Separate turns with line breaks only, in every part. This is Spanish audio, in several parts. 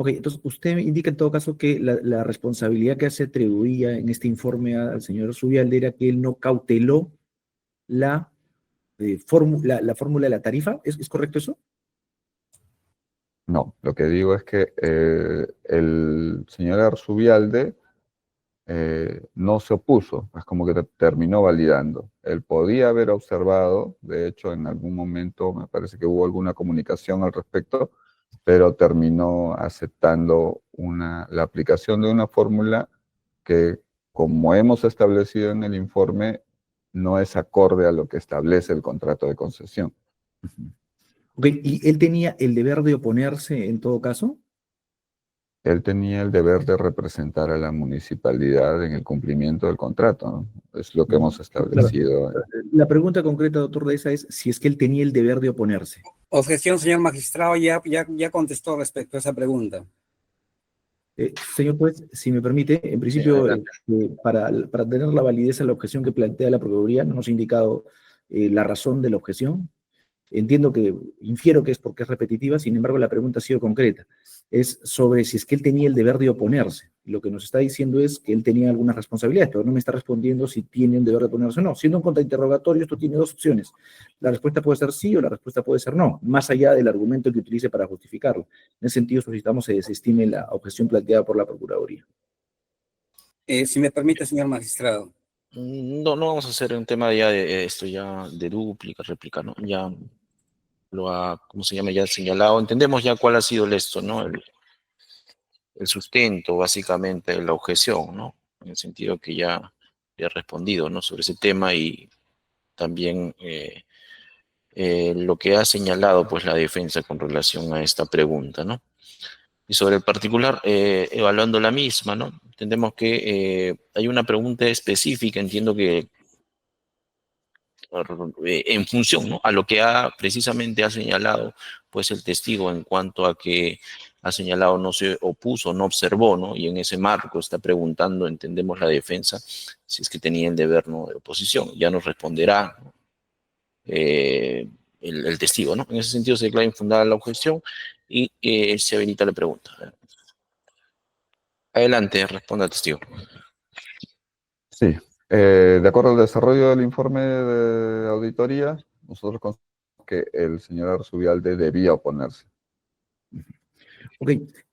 Ok, entonces usted indica en todo caso que la responsabilidad que se atribuía en este informe al señor Zubialde era que él no cauteló la, la fórmula de la tarifa. ¿Es correcto eso?
No, lo que digo es que el señor Arzubialde no se opuso, es como que terminó validando. Él podía haber observado, de hecho en algún momento me parece que hubo alguna comunicación al respecto, pero terminó aceptando la aplicación de una fórmula que, como hemos establecido en el informe, no es acorde a lo que establece el contrato de concesión.
Ok, ¿y él tenía el deber de oponerse en todo caso?
Él tenía el deber de representar a la municipalidad en el cumplimiento del contrato, ¿no? Es lo que hemos
Claro.
establecido.
La pregunta concreta, doctor Deza, es si es que él tenía el deber de oponerse.
Objeción, señor magistrado, ya contestó respecto a esa pregunta.
Señor juez, si me permite, en principio, para tener la validez de la objeción que plantea la Procuraduría, no nos ha indicado la razón de la objeción. Entiendo que, infiero que es porque es repetitiva, sin embargo la pregunta ha sido concreta. Es sobre si es que él tenía el deber de oponerse. Lo que nos está diciendo es que él tenía algunas responsabilidades, pero no me está respondiendo si tiene un deber de oponerse o no. Siendo un contrainterrogatorio, esto tiene dos opciones. La respuesta puede ser sí o la respuesta puede ser no, más allá del argumento que utilice para justificarlo. En ese sentido, solicitamos que se desestime la objeción planteada por la Procuraduría.
Si me permite, señor magistrado.
No, no vamos a hacer un tema ya de esto, ya de dúplica, réplica, ¿no? Ya lo ha, ¿cómo se llama? Ya señalado. Entendemos ya cuál ha sido el esto, ¿no? El sustento, básicamente, de la objeción, ¿no? En el sentido que ya he respondido, ¿no? Sobre ese tema y también lo que ha señalado, pues, la defensa con relación a esta pregunta, ¿no? Y sobre el particular, evaluando la misma, ¿no? Entendemos que hay una pregunta específica, entiendo que en función, ¿no? A lo que precisamente ha señalado pues el testigo en cuanto a que ha señalado no se opuso, no observó, ¿no? Y en ese marco está preguntando, entendemos la defensa, si es que tenía el deber, ¿no?, de oposición. Ya nos responderá, ¿no?, el testigo, ¿no? En ese sentido se declara infundada la objeción y se habilita la pregunta. Adelante, responda al testigo.
Sí, de acuerdo al desarrollo del informe de auditoría, nosotros consideramos que el señor Arzubialde debía oponerse.
Ok,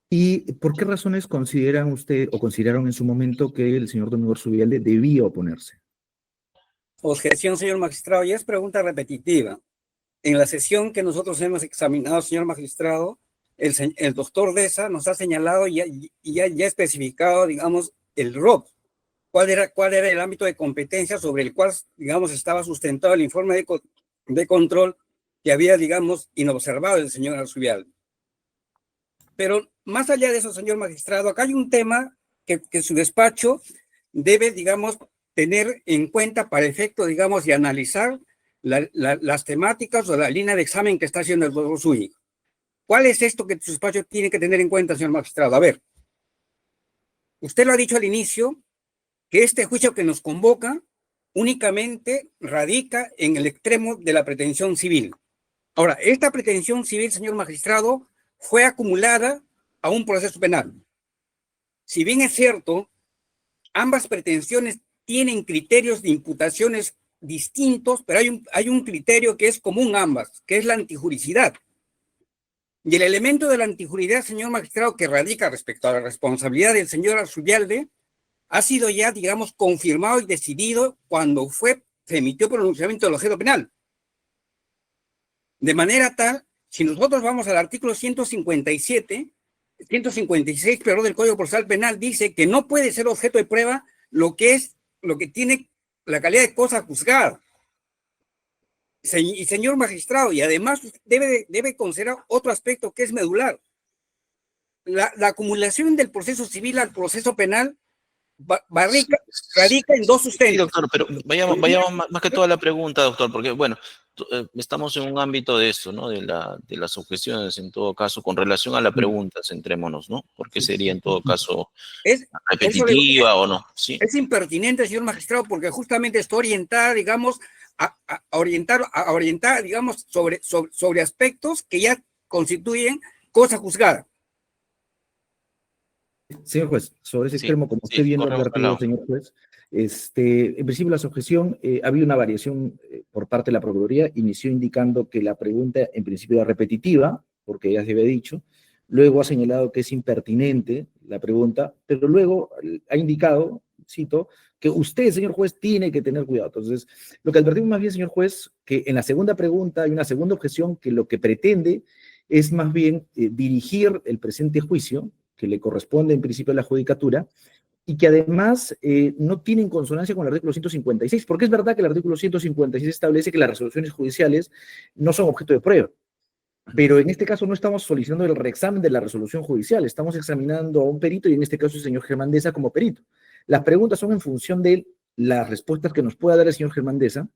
¿y por qué razones consideran usted o consideraron en su momento que el señor Domingo Zubialde debía oponerse?
Objeción, señor magistrado, ya es pregunta repetitiva. En la sesión que nosotros hemos examinado, señor magistrado, el doctor Deza nos ha señalado y ya especificado, digamos, el ROP. ¿Cuál era el ámbito de competencia sobre el cual, digamos, estaba sustentado el informe de control que había, digamos, inobservado el señor Arzubialde? Pero más allá de eso, señor magistrado, acá hay un tema que su despacho debe, digamos, tener en cuenta para efecto, digamos, de analizar las temáticas o la línea de examen que está haciendo el doctor Zúñiga. ¿Cuál es esto que su despacho tiene que tener en cuenta, señor magistrado? A ver, usted lo ha dicho al inicio, que este juicio que nos convoca únicamente radica en el extremo de la pretensión civil. Ahora, esta pretensión civil, señor magistrado, fue acumulada a un proceso penal. Si bien es cierto, ambas pretensiones tienen criterios de imputaciones distintos, pero hay un criterio que es común a ambas, que es la antijuricidad. Y el elemento de la antijuricidad, señor magistrado, que radica respecto a la responsabilidad del señor Arzubialde, ha sido ya, digamos, confirmado y decidido cuando se emitió pronunciamiento del objeto penal. De manera tal, si nosotros vamos al artículo 156, perdón, del Código Procesal Penal, dice que no puede ser objeto de prueba lo que tiene la calidad de cosa juzgada. Y señor magistrado, y además debe considerar otro aspecto que es medular. La acumulación del proceso civil al proceso penal radica en dos sustentos.
Sí, doctor, pero vayamos más que todo a la pregunta, doctor, porque, bueno, estamos en un ámbito de esto, ¿no? De las objeciones, en todo caso, con relación a la pregunta, centrémonos, ¿no? Porque sería, en todo caso, repetitiva o no, ¿sí?
Es impertinente, señor magistrado, porque justamente está orientada, digamos, a orientar, digamos, sobre aspectos que ya constituyen cosa juzgada.
señor juez, sobre ese
Sí,
extremo, como
sí,
usted bien lo ha
corremos al
advertido,
lado.
señor juez, en principio la objeción, ha habido una variación por parte de la Procuraduría, inició indicando que la pregunta en principio era repetitiva, porque ya se había dicho, luego ha señalado que es impertinente la pregunta, pero luego ha indicado, cito, que usted, señor juez, tiene que tener cuidado. Entonces, lo que advertimos más bien, señor juez, que en la segunda pregunta hay una segunda objeción que lo que pretende es más bien dirigir el presente juicio, que le corresponde en principio a la judicatura, y que además no tienen consonancia con el artículo 156, porque es verdad que el artículo 156 establece que las resoluciones judiciales no son objeto de prueba, pero en este caso no estamos solicitando el reexamen de la resolución judicial, estamos examinando a un perito y en este caso el señor Germandesa como perito. Las preguntas son en función de las respuestas que nos pueda dar el señor Germandesa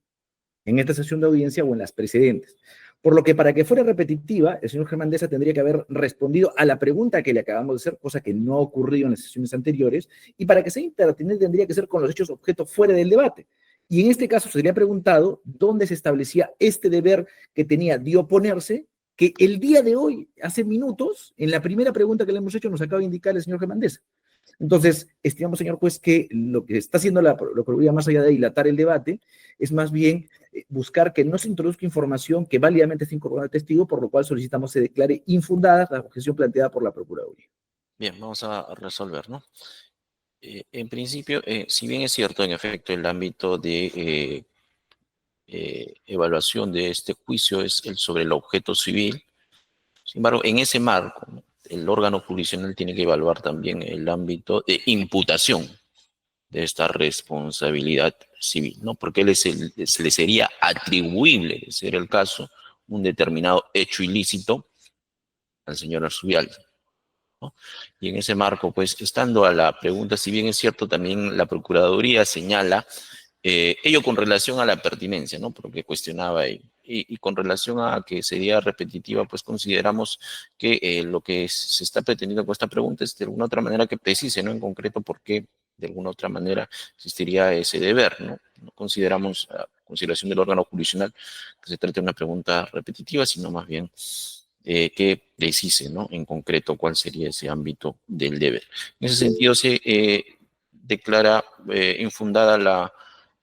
en esta sesión de audiencia o en las precedentes. Por lo que para que fuera repetitiva, el señor Germandesa tendría que haber respondido a la pregunta que le acabamos de hacer, cosa que no ha ocurrido en las sesiones anteriores, y para que sea impertinente tendría que ser con los hechos objeto fuera del debate. Y en este caso se le ha preguntado dónde se establecía este deber que tenía de oponerse, que el día de hoy, hace minutos, en la primera pregunta que le hemos hecho, nos acaba de indicar el señor Germandesa. Entonces, estimamos, señor juez, que lo que está haciendo la Procuraduría, más allá de dilatar el debate, es más bien buscar que no se introduzca información que válidamente esté incorporada al testigo, por lo cual solicitamos se declare infundada la objeción planteada por la Procuraduría.
Bien, vamos a resolver, ¿no? En principio, si bien es cierto, en efecto, el ámbito de evaluación de este juicio es el sobre el objeto civil, sin embargo, en ese marco, ¿no?, el órgano jurisdiccional tiene que evaluar también el ámbito de imputación de esta responsabilidad civil, ¿no? Porque se le sería atribuible, de ser el caso, un determinado hecho ilícito al señor Arzubial, ¿no? Y en ese marco, pues, estando a la pregunta, si bien es cierto, también la Procuraduría señala ello con relación a la pertinencia, ¿no? Porque cuestionaba ahí. Y con relación a que sería repetitiva, pues consideramos que lo que se está pretendiendo con esta pregunta es de alguna otra manera que precise, ¿no? En concreto, por qué de alguna otra manera existiría ese deber, ¿no? No consideramos, a consideración del órgano jurisdiccional, que se trate de una pregunta repetitiva, sino más bien que precise, ¿no?, en concreto cuál sería ese ámbito del deber. En ese sentido se declara infundada la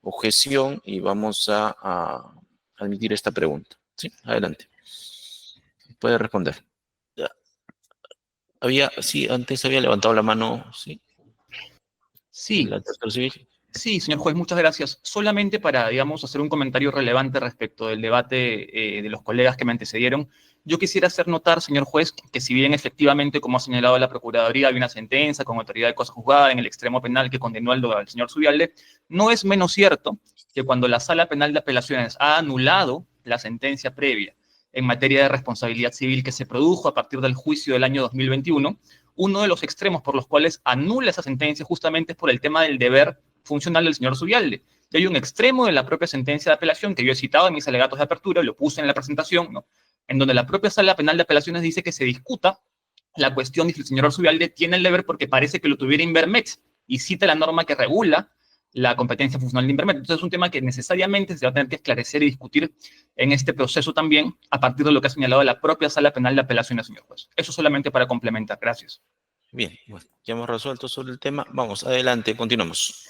objeción y vamos a admitir esta pregunta. Sí, adelante. Puede responder. Sí, antes había levantado la mano, sí,
Sí,
el actor civil.
sí, señor juez, muchas gracias. Solamente para, digamos, hacer un comentario relevante respecto del debate de los colegas que me antecedieron, yo quisiera hacer notar, señor juez, que si bien efectivamente, como ha señalado la Procuraduría, hay una sentencia con autoridad de cosa juzgada en el extremo penal que condenó al señor Zubialde, no es menos cierto que cuando la Sala Penal de Apelaciones ha anulado la sentencia previa en materia de responsabilidad civil que se produjo a partir del juicio del año 2021, uno de los extremos por los cuales anula esa sentencia justamente es por el tema del deber funcional del señor Zubialde. Y hay un extremo de la propia sentencia de apelación que yo he citado en mis alegatos de apertura, lo puse en la presentación, ¿no?, en donde la propia Sala Penal de Apelaciones dice que se discuta la cuestión de si el señor Zubialde tiene el deber porque parece que lo tuviera Invermet, y cita la norma que regula la competencia funcional de Invermet. Entonces es un tema que necesariamente se va a tener que esclarecer y discutir en este proceso también, a partir de lo que ha señalado la propia Sala Penal de Apelaciones, señor juez. Eso solamente para complementar. Gracias.
Bien, bueno, ya hemos resuelto sobre el tema. Vamos, adelante, continuamos.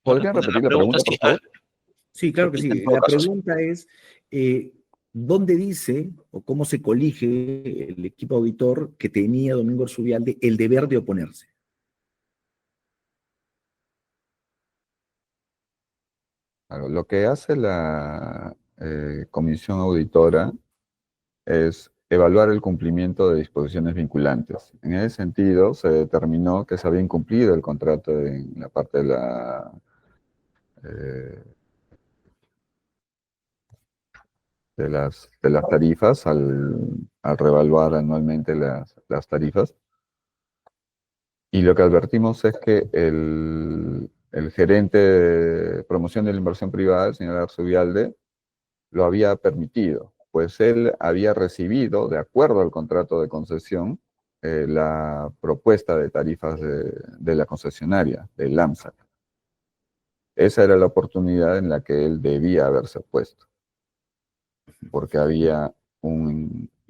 ¿Podrían repetir la pregunta, por favor?
Sí, claro que
Repita en
sí.
todo
La
caso.
pregunta es, ¿dónde dice o cómo se colige el equipo auditor que tenía Domingo Arzubialde el deber de oponerse?
Claro, lo que hace la comisión auditora es evaluar el cumplimiento de disposiciones vinculantes. En ese sentido, se determinó que se había incumplido el contrato en la parte eh, de las tarifas al revaluar anualmente las tarifas. Y lo que advertimos es que el gerente de promoción de la inversión privada, el señor Arzubialde, lo había permitido, pues él había recibido, de acuerdo al contrato de concesión, la propuesta de tarifas de la concesionaria, del AMSAC. Esa era la oportunidad en la que él debía haberse opuesto, porque había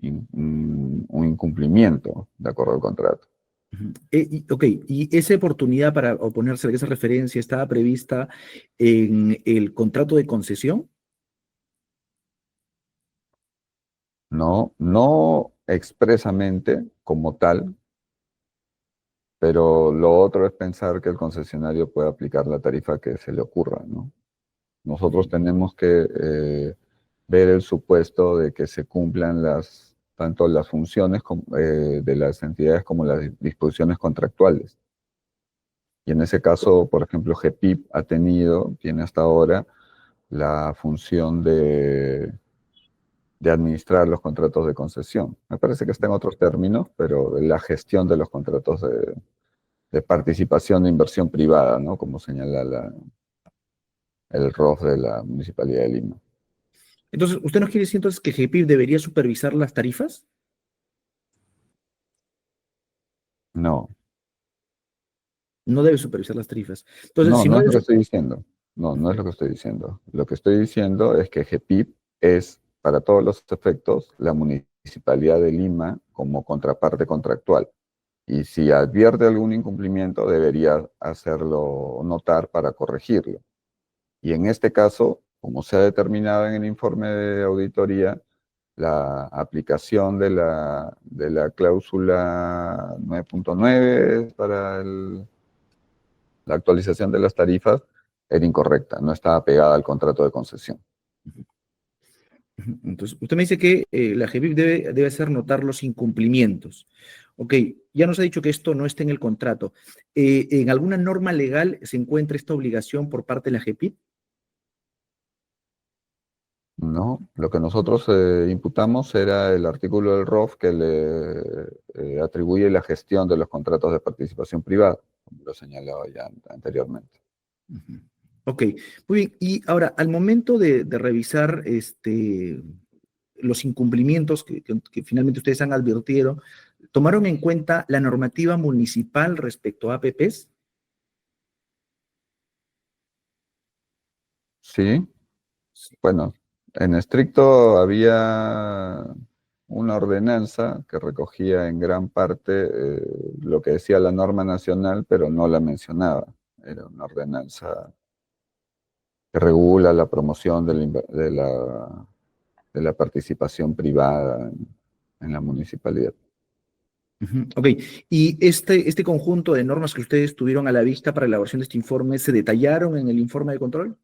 un incumplimiento de acuerdo al contrato.
Ok, ¿y esa oportunidad para oponerse a esa referencia estaba prevista en el contrato de concesión?
No, no expresamente como tal, pero lo otro es pensar que el concesionario puede aplicar la tarifa que se le ocurra, ¿no? Nosotros tenemos que ver el supuesto de que se cumplan tanto las funciones de las entidades como las disposiciones contractuales. Y en ese caso, por ejemplo, GPIP tiene hasta ahora la función de administrar los contratos de concesión. Me parece que está en otros términos, pero de la gestión de los contratos de participación de inversión privada, ¿no? Como señala el ROF de la Municipalidad de Lima.
Entonces, ¿usted nos quiere decir entonces que GPIP debería supervisar las tarifas?
No,
No debe supervisar las tarifas. Entonces,
no,
si
no
no
es lo
debe...
que estoy diciendo. No, no es lo que estoy diciendo. Lo que estoy diciendo es que GPIP es, para todos los efectos, la Municipalidad de Lima como contraparte contractual. Y si advierte algún incumplimiento, debería hacerlo notar para corregirlo. Y en este caso, como se ha determinado en el informe de auditoría, la aplicación de la cláusula 9.9 para la actualización de las tarifas era incorrecta, no estaba pegada al contrato de concesión.
Entonces, usted me dice que la GPIP debe hacer notar los incumplimientos. Ok, ya nos ha dicho que esto no está en el contrato. ¿En alguna norma legal se encuentra esta obligación por parte de la GPIP?
No, lo que nosotros imputamos era el artículo del ROF que le atribuye la gestión de los contratos de participación privada, como lo señalaba ya anteriormente.
Ujú. Ok, muy bien. Y ahora, al momento de revisar los incumplimientos que finalmente ustedes han advertido, ¿tomaron en cuenta la normativa municipal respecto a APPs?
Sí, bueno, en estricto había una ordenanza que recogía en gran parte lo que decía la norma nacional, pero no la mencionaba. Era una ordenanza que regula la promoción de la participación privada en la municipalidad.
Ujú. Ok, y este conjunto de normas que ustedes tuvieron a la vista para la elaboración de este informe, ¿se detallaron en el informe de control?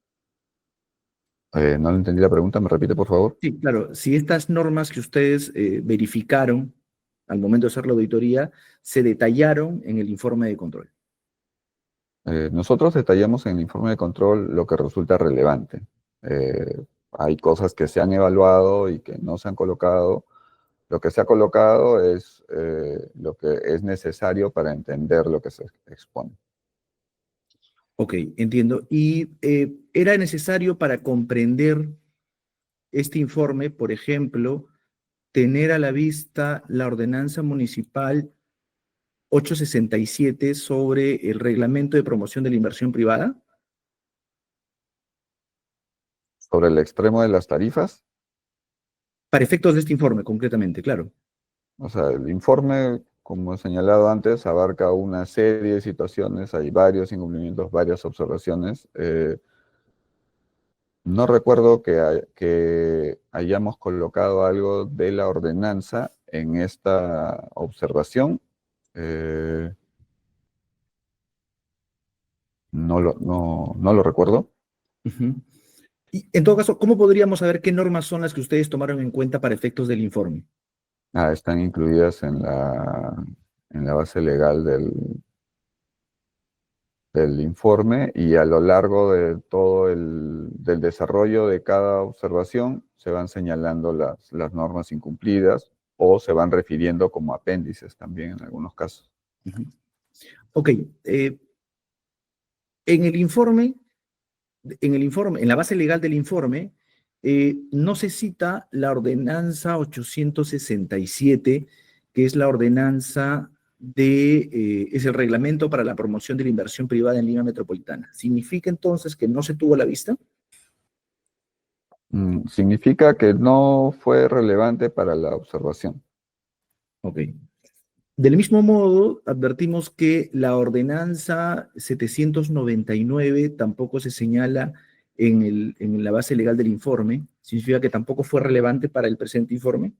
No le entendí la pregunta, ¿me repite, por favor?
Sí, claro, si estas normas que ustedes verificaron al momento de hacer la auditoría, se detallaron en el informe de control.
Nosotros detallamos en el informe de control lo que resulta relevante. Hay cosas que se han evaluado y que no se han colocado. Lo que se ha colocado es lo que es necesario para entender lo que se expone.
Ok, entiendo. Y era necesario para comprender este informe, por ejemplo, tener a la vista la ordenanza municipal 867 sobre el reglamento de promoción de la inversión privada.
Sobre el extremo de las tarifas,
Para efectos de este informe, concretamente, claro.
o sea, el informe, como he señalado antes, abarca una serie de situaciones, hay varios incumplimientos, varias observaciones. No recuerdo que hayamos colocado algo de la ordenanza en esta observación. No lo recuerdo.
Ujú. Y en todo caso, ¿cómo podríamos saber qué normas son las que ustedes tomaron en cuenta para efectos del informe?
Están incluidas en la base legal del informe y a lo largo de todo del desarrollo de cada observación se van señalando las normas incumplidas o se van refiriendo como apéndices también en algunos casos.
Ujú. Ok, en el informe, en la base legal del informe, no se cita la ordenanza 867, que es la ordenanza es el reglamento para la promoción de la inversión privada en Lima Metropolitana. ¿Significa entonces que no se tuvo a la vista?
Significa que no fue relevante para la observación.
Ok. Del mismo modo, advertimos que la ordenanza 799 tampoco se señala en la base legal del informe. Significa que tampoco fue relevante para el presente informe.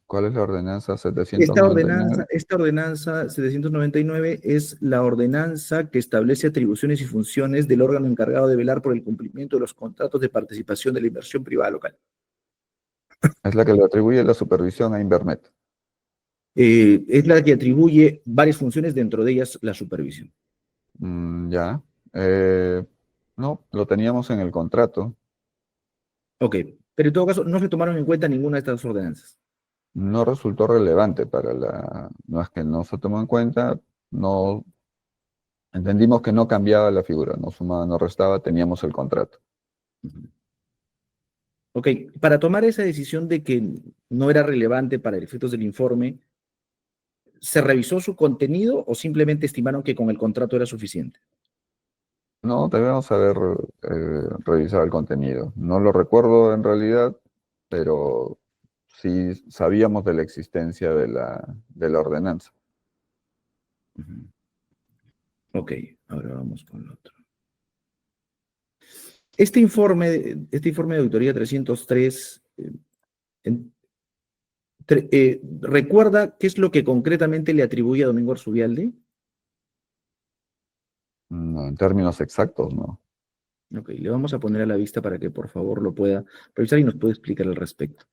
¿Cuál es la ordenanza 799?
Esta ordenanza 799 es la ordenanza que establece atribuciones y funciones del órgano encargado de velar por el cumplimiento de los contratos de participación de la inversión privada local.
Es la que le atribuye la supervisión a Invermet.
Es la que atribuye varias funciones, dentro de ellas la supervisión.
Ya. No, lo teníamos en el contrato.
Ok, pero en todo caso no se tomaron en cuenta ninguna de estas ordenanzas.
No resultó relevante para la... No es que no se tomó en cuenta, no... Entendimos que no cambiaba la figura, no sumaba, no restaba, teníamos el contrato.
Ok, para tomar esa decisión de que no era relevante para efectos del informe, ¿se revisó su contenido o simplemente estimaron que con el contrato era suficiente?
No, debemos haber revisado el contenido. No lo recuerdo en realidad, pero sí sabíamos de la existencia de la ordenanza.
Ok, ahora vamos con el otro. Este informe de auditoría 303, ¿recuerda qué es lo que concretamente le atribuye a Domingo Arzubialde?
No, en términos exactos, no.
Ok, le vamos a poner a la vista para que por favor lo pueda revisar y nos pueda explicar al respecto.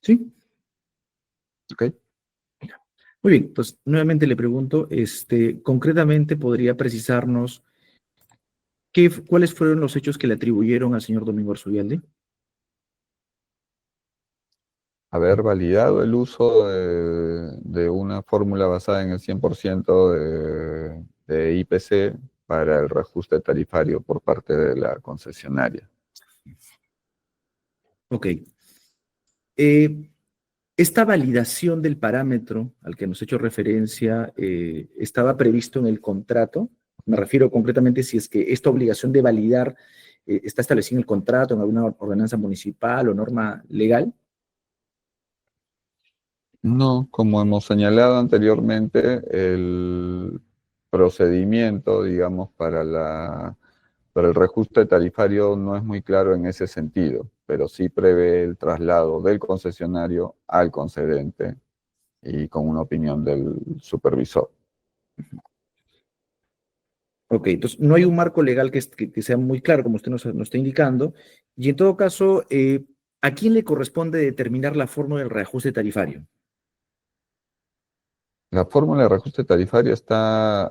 ¿Sí?
¿Ok?
Muy bien, pues nuevamente le pregunto, concretamente podría precisarnos cuáles fueron los hechos que le atribuyeron al señor Domingo Arzubialde.
Haber validado el uso de una fórmula basada en el 100% de IPC para el reajuste tarifario por parte de la concesionaria.
Ok. Esta validación del parámetro al que nos he hecho referencia estaba previsto en el contrato. Me refiero concretamente si es que esta obligación de validar está establecida en el contrato, en alguna ordenanza municipal o norma legal.
No, como hemos señalado anteriormente, el procedimiento, digamos, para el reajuste tarifario no es muy claro en ese sentido, pero sí prevé el traslado del concesionario al concedente y con una opinión del supervisor.
Ok, entonces no hay un marco legal que sea muy claro, como usted nos está indicando, y en todo caso, ¿a quién le corresponde determinar la fórmula del reajuste tarifario?
La fórmula de reajuste tarifario está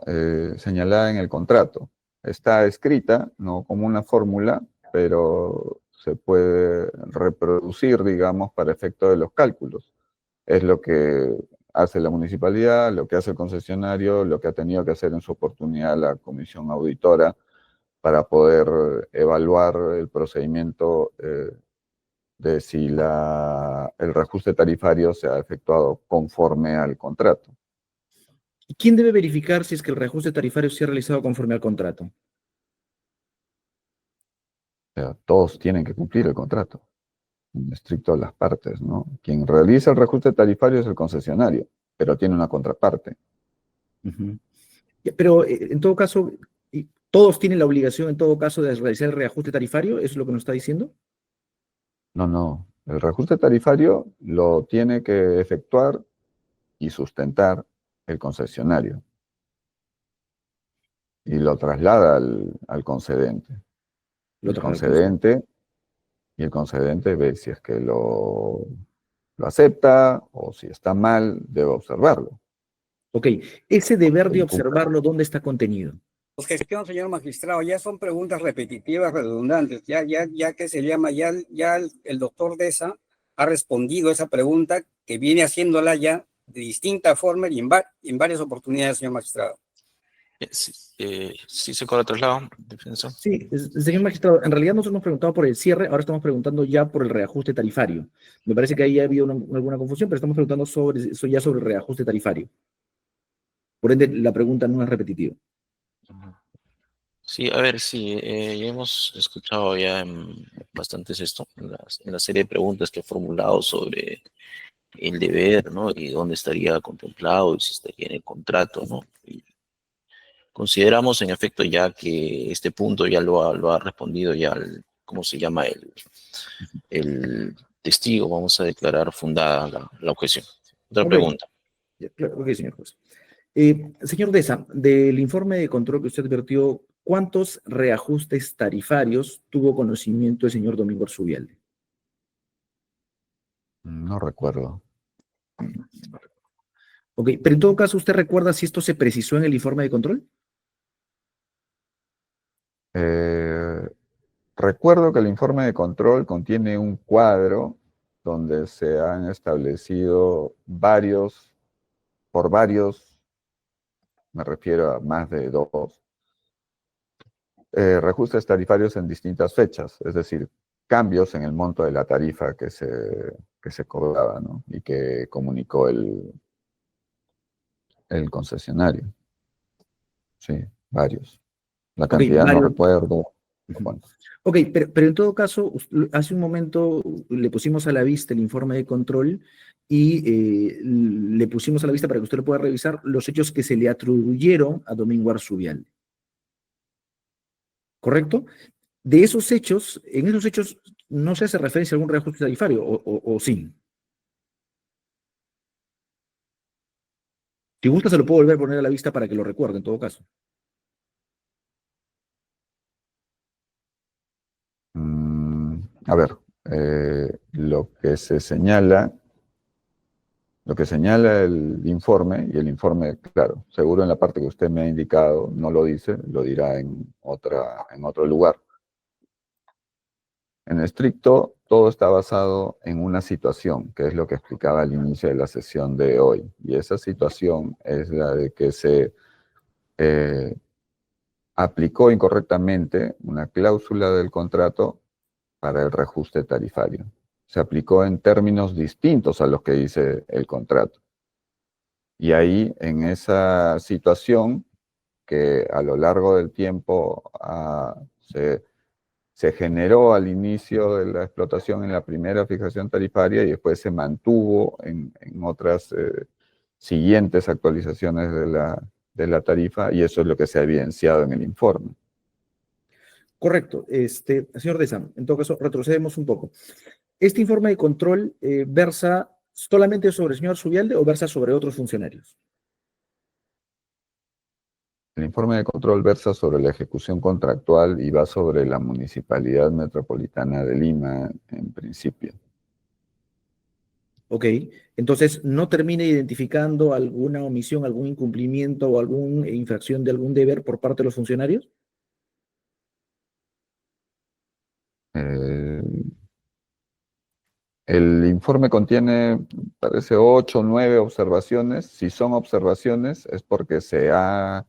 señalada en el contrato. Está escrita, no como una fórmula, pero se puede reproducir, digamos, para efecto de los cálculos. Es lo que hace la municipalidad, lo que hace el concesionario, lo que ha tenido que hacer en su oportunidad la comisión auditora para poder evaluar el procedimiento de si el reajuste tarifario se ha efectuado conforme al contrato.
¿Y quién debe verificar si es que el reajuste tarifario se ha realizado conforme al contrato?
O sea, todos tienen que cumplir el contrato. en estricto las partes, ¿no? Quien realiza el reajuste tarifario es el concesionario, pero tiene una contraparte.
Ujú. Pero en todo caso, ¿todos tienen la obligación en todo caso de realizar el reajuste tarifario? ¿Eso es lo que nos está diciendo?
No, no. El reajuste tarifario lo tiene que efectuar y sustentar el concesionario y lo traslada al concedente.
Lo
El
trae al consejo.
concedente, y el concedente ve si es que lo acepta o si está mal, debe observarlo.
Ok, ese deber de
El punto-
observarlo, ¿dónde está contenido?
Objeción, señor magistrado, ya son preguntas repetitivas, redundantes, ya que se llama, ya el doctor Deza ha respondido esa pregunta que viene haciéndola ya de distinta forma y en varias oportunidades, señor magistrado.
Sí, sí se cobra traslado, defensa.
Sí, señor magistrado, en realidad nosotros hemos preguntado por el cierre, ahora estamos preguntando ya por el reajuste tarifario. Me parece que ahí ha habido alguna confusión, pero estamos preguntando ya sobre el reajuste tarifario. Por ende, la pregunta no es repetitiva.
Sí, a ver, sí, ya hemos escuchado ya bastantes esto, en la serie de preguntas que he formulado sobre el deber, ¿no? Y dónde estaría contemplado y si estaría en el contrato, ¿no? Y consideramos en efecto ya que este punto ya lo ha respondido ya ¿cómo se llama? El testigo. Vamos a declarar fundada la objeción. Otra
Ok,
pregunta.
ya, claro, ok, señor juez. Señor Deza, del informe de control que usted advirtió, ¿cuántos reajustes tarifarios tuvo conocimiento el señor Domingo Arzubialde?
No recuerdo.
Ok, pero en todo caso, ¿usted recuerda si esto se precisó en el informe de control?
Eh, Recuerdo que el informe de control contiene un cuadro donde se han establecido por varios, me refiero a más de dos, reajustes tarifarios en distintas fechas, es decir, cambios en el monto de la tarifa que se cobraba, ¿no? Y que comunicó el concesionario. Sí, varios. La
Ok,
cantidad no
varios.
recuerdo.
Ujú.
Bueno,
Ok, pero en todo caso, hace un momento le pusimos a la vista el informe de control y le pusimos a la vista para que usted lo pueda revisar los hechos que se le atribuyeron a Domingo Arzubialde. ¿Correcto? De esos hechos, en esos hechos no se hace referencia a algún reajuste tarifario, o sí. Si gusta, se lo puedo volver a poner a la vista para que lo recuerde, en todo caso.
a ver, lo que señala el informe, y el informe, claro, seguro en la parte que usted me ha indicado no lo dice, lo dirá en otro lugar. En estricto, todo está basado en una situación, que es lo que explicaba al inicio de la sesión de hoy. Y esa situación es la de que se eh, aplicó incorrectamente una cláusula del contrato para el reajuste tarifario. Se aplicó en términos distintos a los que dice el contrato. Y ahí, en esa situación, que a lo largo del tiempo se generó al inicio de la explotación en la primera fijación tarifaria y después se mantuvo en otras siguientes actualizaciones de la tarifa, y eso es lo que se ha evidenciado en el informe.
Correcto. Señor Deza, en todo caso, retrocedemos un poco. ¿Este informe de control versa solamente sobre el señor Arzubialde o versa sobre otros funcionarios?
El informe de control versa sobre la ejecución contractual y va sobre la Municipalidad Metropolitana de Lima, en principio.
Ok, entonces no termina identificando alguna omisión, algún incumplimiento o alguna infracción de algún deber por parte de los funcionarios.
Eh, el informe contiene, parece, 8 o 9 observaciones. Si son observaciones es porque se ha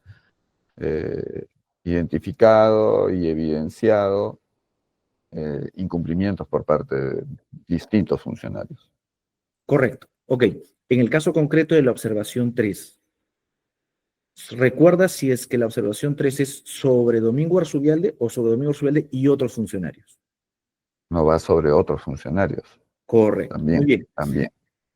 identificado y evidenciado incumplimientos por parte de distintos funcionarios.
Correcto. Ok, en el caso concreto de la observación 3, ¿recuerda si es que la observación 3 es sobre Domingo Arzubialde o sobre Domingo Arzubialde y otros funcionarios?
no va sobre otros funcionarios.
Correcto.
También,
Muy bien.
también.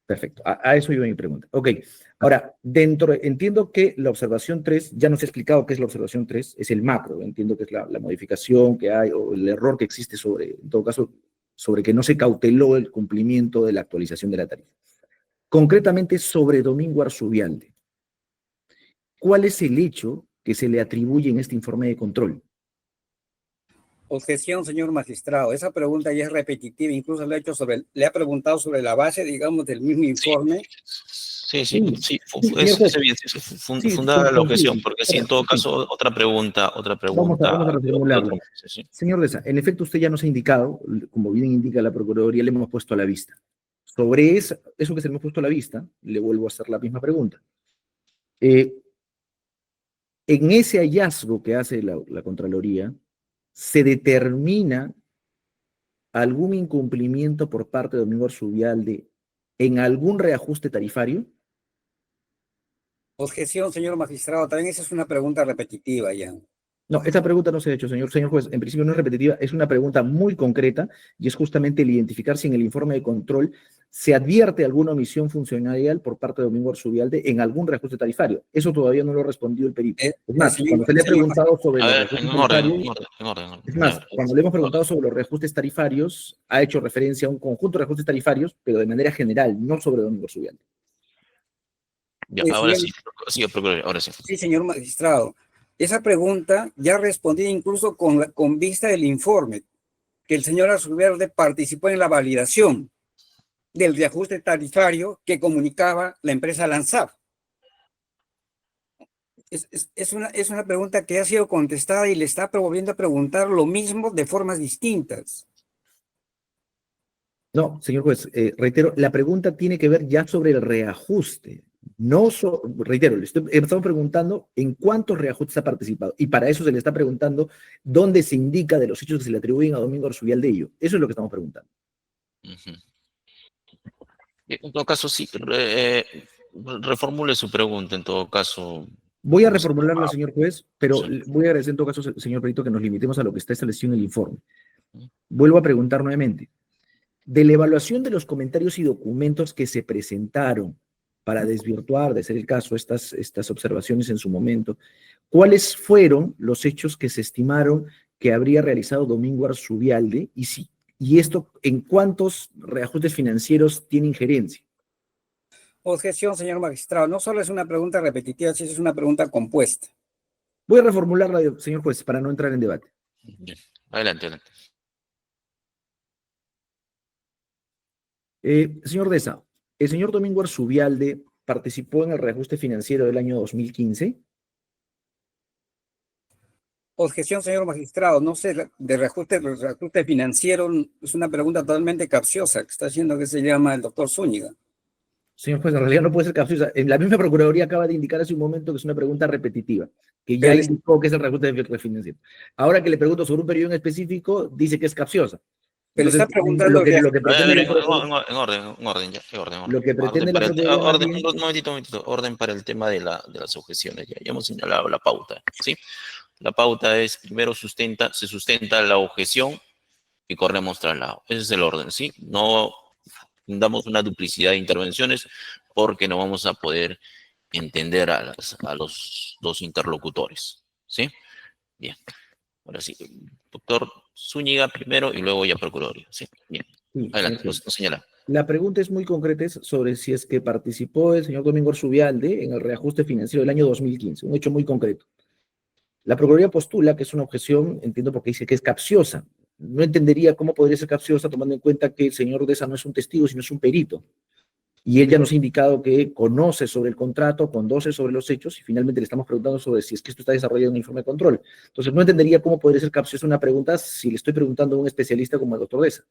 Perfecto. A eso iba mi pregunta. Ok. Ahora, entiendo que la observación 3, ya nos he explicado qué es la observación 3, es el macro. Entiendo que es la modificación que hay o el error que existe en todo caso, sobre que no se cauteló el cumplimiento de la actualización de la tarifa. Concretamente sobre Domingo Arzubialde. ¿Cuál es el hecho que se le atribuye en este informe de control?
Objeción, señor magistrado. Esa pregunta ya es repetitiva. Incluso le ha preguntado sobre la base, digamos, del mismo informe.
Sí,
señor
es bien, fundada la objeción, porque si en todo
sí.
caso otra pregunta.
Vamos a reformularla.
Sí.
Señor Deza, en efecto usted ya nos ha indicado, como bien indica la Procuraduría, le hemos puesto a la vista. Sobre eso que se le hemos puesto a la vista, le vuelvo a hacer la misma pregunta. En ese hallazgo que hace la Contraloría, ¿se determina algún incumplimiento por parte de Domingo Arzubialde en algún reajuste tarifario?
Objeción, señor magistrado. También esa es una pregunta repetitiva ya.
No, esta pregunta no se ha hecho, señor juez. En principio no es repetitiva, es una pregunta muy concreta y es justamente el identificar si en el informe de control se advierte alguna omisión funcionarial por parte de Domingo Arzubialde en algún reajuste tarifario. Eso todavía no lo ha respondido el perito. Es más, cuando se le ha preguntado sobre los reajustes tarifarios, es más, cuando le hemos preguntado sobre los reajustes tarifarios, ha hecho referencia a un conjunto de reajustes tarifarios, pero de manera general, no sobre Domingo Arzubialde.
Ya, ahora sí, procurador, ahora sí.
Sí, señor magistrado. Esa pregunta ya respondí incluso con vista del informe, que el señor Arzubialde participó en la validación del reajuste tarifario que comunicaba la empresa Lansap. Es una pregunta que ha sido contestada y le está volviendo a preguntar lo mismo de formas distintas.
No, señor juez, reitero, la pregunta tiene que ver ya sobre el reajuste. No, reitero, estamos preguntando en cuántos reajustes ha participado y para eso se le está preguntando dónde se indica de los hechos que se le atribuyen a Domingo Arzubialde ello. Eso es lo que estamos preguntando.
En todo caso, sí, reformule su pregunta, en todo caso.
Voy a reformularla, señor juez, pero voy a agradecer en todo caso, señor perito, que nos limitemos a lo que está establecido en el informe. Vuelvo a preguntar nuevamente. De la evaluación de los comentarios y documentos que se presentaron para desvirtuar, de ser el caso, estas observaciones en su momento, ¿cuáles fueron los hechos que se estimaron que habría realizado Domingo Arzubialde y esto en cuántos reajustes financieros tiene injerencia?
Objeción, señor magistrado. No solo es una pregunta repetitiva, sino es una pregunta compuesta.
Voy a reformularla, señor juez, para no entrar en debate.
Bien. Adelante.
Señor Deza, ¿el señor Domingo Arzubialde participó en el reajuste financiero del año 2015?
Objeción, señor magistrado. No sé, de reajuste financiero es una pregunta totalmente capciosa que está haciendo que se llama el doctor Zúñiga.
Señor juez, en realidad no puede ser capciosa. En la misma Procuraduría acaba de indicar hace un momento que es una pregunta repetitiva, que ya indicó que es el reajuste financiero. Ahora que le pregunto sobre un periodo en específico, dice que es capciosa.
Pero
entonces,
está preguntando
en orden.
Lo que pretende la Procuraduría...
Un momentito, orden para el tema de las objeciones. Ya hemos señalado la pauta, ¿sí? La pauta es, primero se sustenta la objeción y corremos traslado. Ese es el orden, ¿sí? No damos una duplicidad de intervenciones porque no vamos a poder entender a los dos interlocutores, ¿sí? Bien. Ahora sí, doctor Zúñiga primero y luego ya Procuraduría. Sí, bien.
Sí,
adelante, nos señala.
La pregunta es muy concreta, es sobre si es que participó el señor Domingo Arzubialde en el reajuste financiero del año 2015, un hecho muy concreto. La Procuraduría postula que es una objeción, entiendo porque dice que es capciosa. No entendería cómo podría ser capciosa tomando en cuenta que el señor Deza no es un testigo, sino es un perito. Y él ya nos ha indicado que conoce sobre el contrato, conoce sobre los hechos, y finalmente le estamos preguntando sobre si es que esto está desarrollado en un informe de control. Entonces, no entendería cómo podría ser capciosa una pregunta si le estoy preguntando a un especialista como el doctor Deza.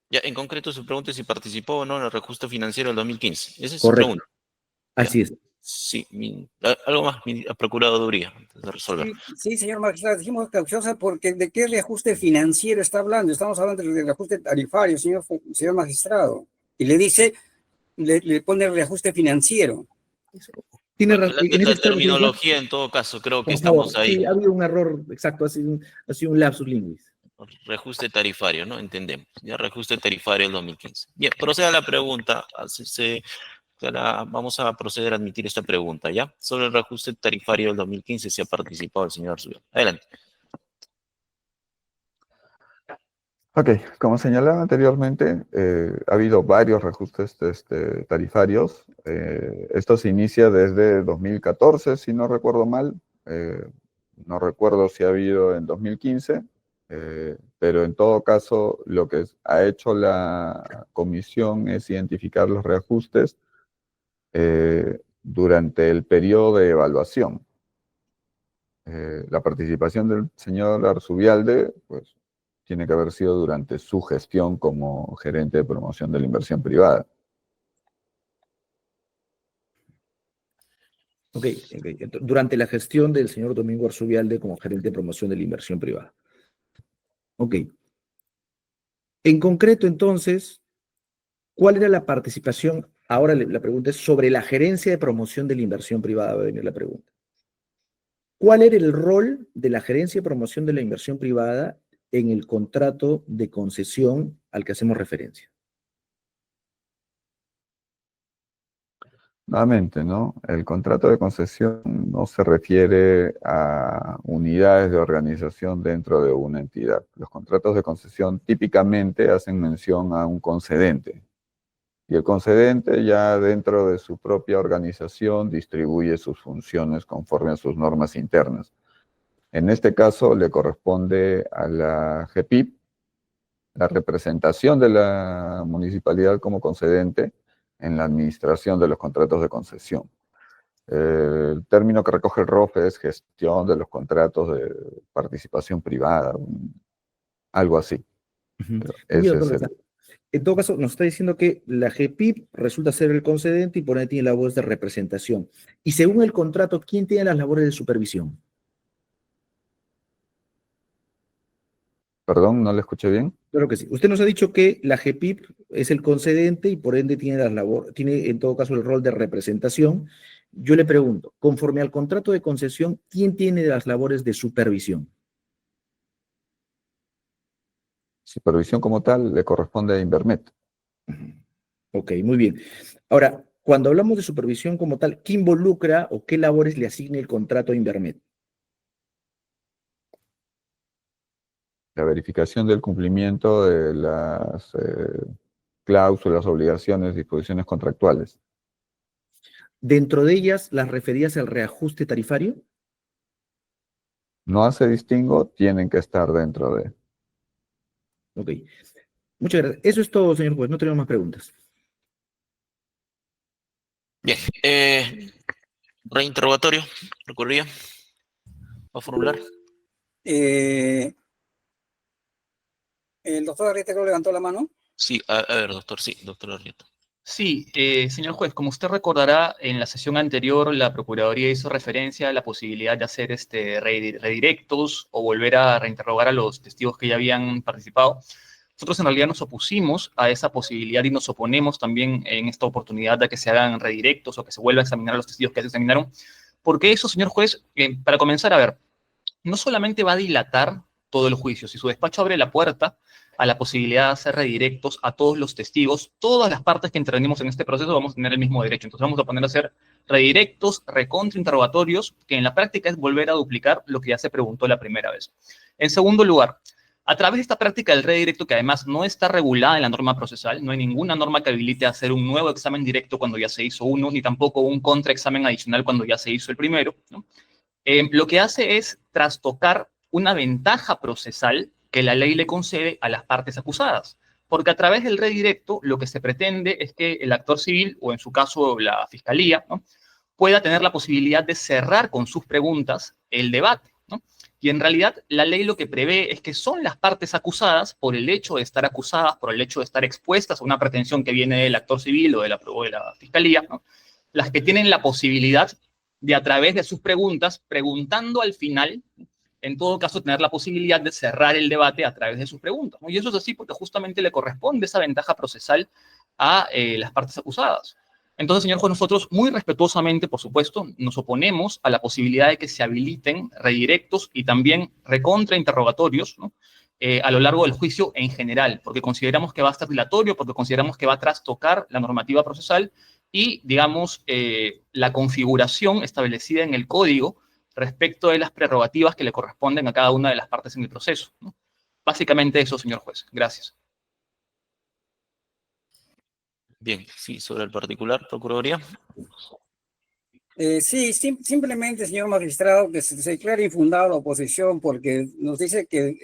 Ya, en concreto, su pregunta es si participó o no en el reajuste financiero del 2015. Esa es
Correcto.
su pregunta.
Así es.
Sí, algo más, Procuraduría, antes de resolver.
Sí, señor magistrado, dijimos capciosa porque ¿de qué reajuste financiero está hablando? Estamos hablando del reajuste tarifario, señor magistrado. Y le dice, le pone el reajuste financiero.
Tiene razón.
La terminología, en todo caso, creo que estamos ahí.
Sí, ha habido un error, exacto, ha sido un lapsus linguis.
reajuste tarifario, ¿no? Entendemos. Ya reajuste tarifario del 2015. Bien, proceda a la pregunta. Vamos a proceder a admitir esta pregunta, ¿ya? Sobre el reajuste tarifario del 2015 se ha participado el señor Arzubial. Adelante.
Ok, como señalaba anteriormente, ha habido varios reajustes tarifarios. Esto se inicia desde 2014, si no recuerdo mal. No recuerdo si ha habido en 2015, pero en todo caso lo que ha hecho la comisión es identificar los reajustes durante el periodo de evaluación. La participación del señor Arzubialde, pues, tiene que haber sido durante su gestión como gerente de promoción de la inversión privada.
Ok, durante la gestión del señor Domingo Arzubialde como gerente de promoción de la inversión privada. Ok. En concreto, entonces, ¿cuál era la participación? Ahora la pregunta es sobre la gerencia de promoción de la inversión privada, va a venir la pregunta. ¿Cuál era el rol de la gerencia de promoción de la inversión privada en el contrato de concesión al que hacemos referencia?
Nuevamente, ¿no? El contrato de concesión no se refiere a unidades de organización dentro de una entidad. Los contratos de concesión típicamente hacen mención a un concedente. Y el concedente ya dentro de su propia organización distribuye sus funciones conforme a sus normas internas. En este caso le corresponde a la GEPIP la representación de la municipalidad como concedente en la administración de los contratos de concesión. El término que recoge el ROFE es gestión de los contratos de participación privada, algo así. Ese es el...
En todo caso, nos está diciendo que la GEPIP resulta ser el concedente y por ahí tiene labores de representación. Y según el contrato, ¿quién tiene las labores de supervisión?
Perdón, no le escuché bien.
Claro que sí. Usted nos ha dicho que la GEPIP es el concedente y por ende tiene en todo caso el rol de representación. Yo le pregunto, conforme al contrato de concesión, ¿quién tiene las labores de supervisión?
Supervisión como tal le corresponde a Invermet.
Ok, muy bien. Ahora, cuando hablamos de supervisión como tal, ¿qué involucra o qué labores le asigna el contrato a Invermet?
La verificación del cumplimiento de las cláusulas, obligaciones, disposiciones contractuales.
Dentro de ellas, las referidas al reajuste tarifario.
No hace distingo, tienen que estar dentro de...
Ok. Muchas gracias. Eso es todo, señor juez. No tenemos más preguntas.
Bien. Reinterrogatorio. ¿Recurría a formular?
El doctor Arrieta creo que levantó la mano.
Sí, a ver, doctor. Sí, doctor Arrieta.
Sí, señor juez, como usted recordará, en la sesión anterior la Procuraduría hizo referencia a la posibilidad de hacer redirectos o volver a reinterrogar a los testigos que ya habían participado. Nosotros en realidad nos opusimos a esa posibilidad y nos oponemos también en esta oportunidad de que se hagan redirectos o que se vuelva a examinar a los testigos que se examinaron, porque eso, señor juez, para comenzar, a ver, no solamente va a dilatar todo el juicio, si su despacho abre la puerta a la posibilidad de hacer redirectos a todos los testigos, todas las partes que intervenimos en este proceso vamos a tener el mismo derecho. Entonces vamos a poner a hacer redirectos, recontrainterrogatorios, que en la práctica es volver a duplicar lo que ya se preguntó la primera vez. En segundo lugar, a través de esta práctica del redirecto, que además no está regulada en la norma procesal, no hay ninguna norma que habilite a hacer un nuevo examen directo cuando ya se hizo uno, ni tampoco un contraexamen adicional cuando ya se hizo el primero, ¿no? Lo que hace es trastocar una ventaja procesal que la ley le concede a las partes acusadas. Porque a través del redirecto lo que se pretende es que el actor civil, o en su caso la fiscalía, ¿no?, pueda tener la posibilidad de cerrar con sus preguntas el debate, ¿no? Y en realidad la ley lo que prevé es que son las partes acusadas, por el hecho de estar acusadas, por el hecho de estar expuestas a una pretensión que viene del actor civil o de la fiscalía, ¿no?, las que tienen la posibilidad de, a través de sus preguntas, preguntando al final, en todo caso, tener la posibilidad de cerrar el debate a través de sus preguntas, ¿no? Y eso es así porque justamente le corresponde esa ventaja procesal a las partes acusadas. Entonces, señor juez, nosotros muy respetuosamente, por supuesto, nos oponemos a la posibilidad de que se habiliten redirectos y también recontrainterrogatorios, ¿no?, a lo largo del juicio en general, porque consideramos que va a estar dilatorio, porque consideramos que va a trastocar la normativa procesal y, digamos, la configuración establecida en el código respecto de las prerrogativas que le corresponden a cada una de las partes en el proceso, ¿no? Básicamente eso, señor juez. Gracias.
Bien, sí, sobre el particular, Procuraduría.
Sí, simplemente, señor magistrado, que se declara infundada la oposición porque nos dice que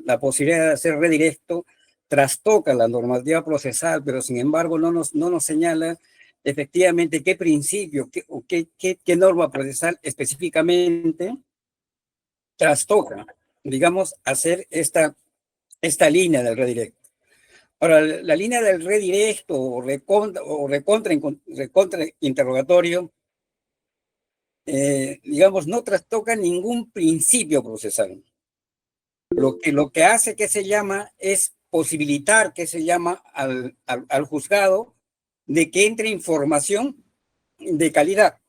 la posibilidad de hacer redirecto trastoca la normativa procesal, pero sin embargo no nos señala efectivamente qué principio, qué norma procesal específicamente trastoca, digamos, hacer esta línea del redirecto. Ahora, la línea del redirecto o recontra interrogatorio, digamos, no trastoca ningún principio procesal. Lo que hace que se llama es posibilitar que se llama al juzgado de que entre información de calidad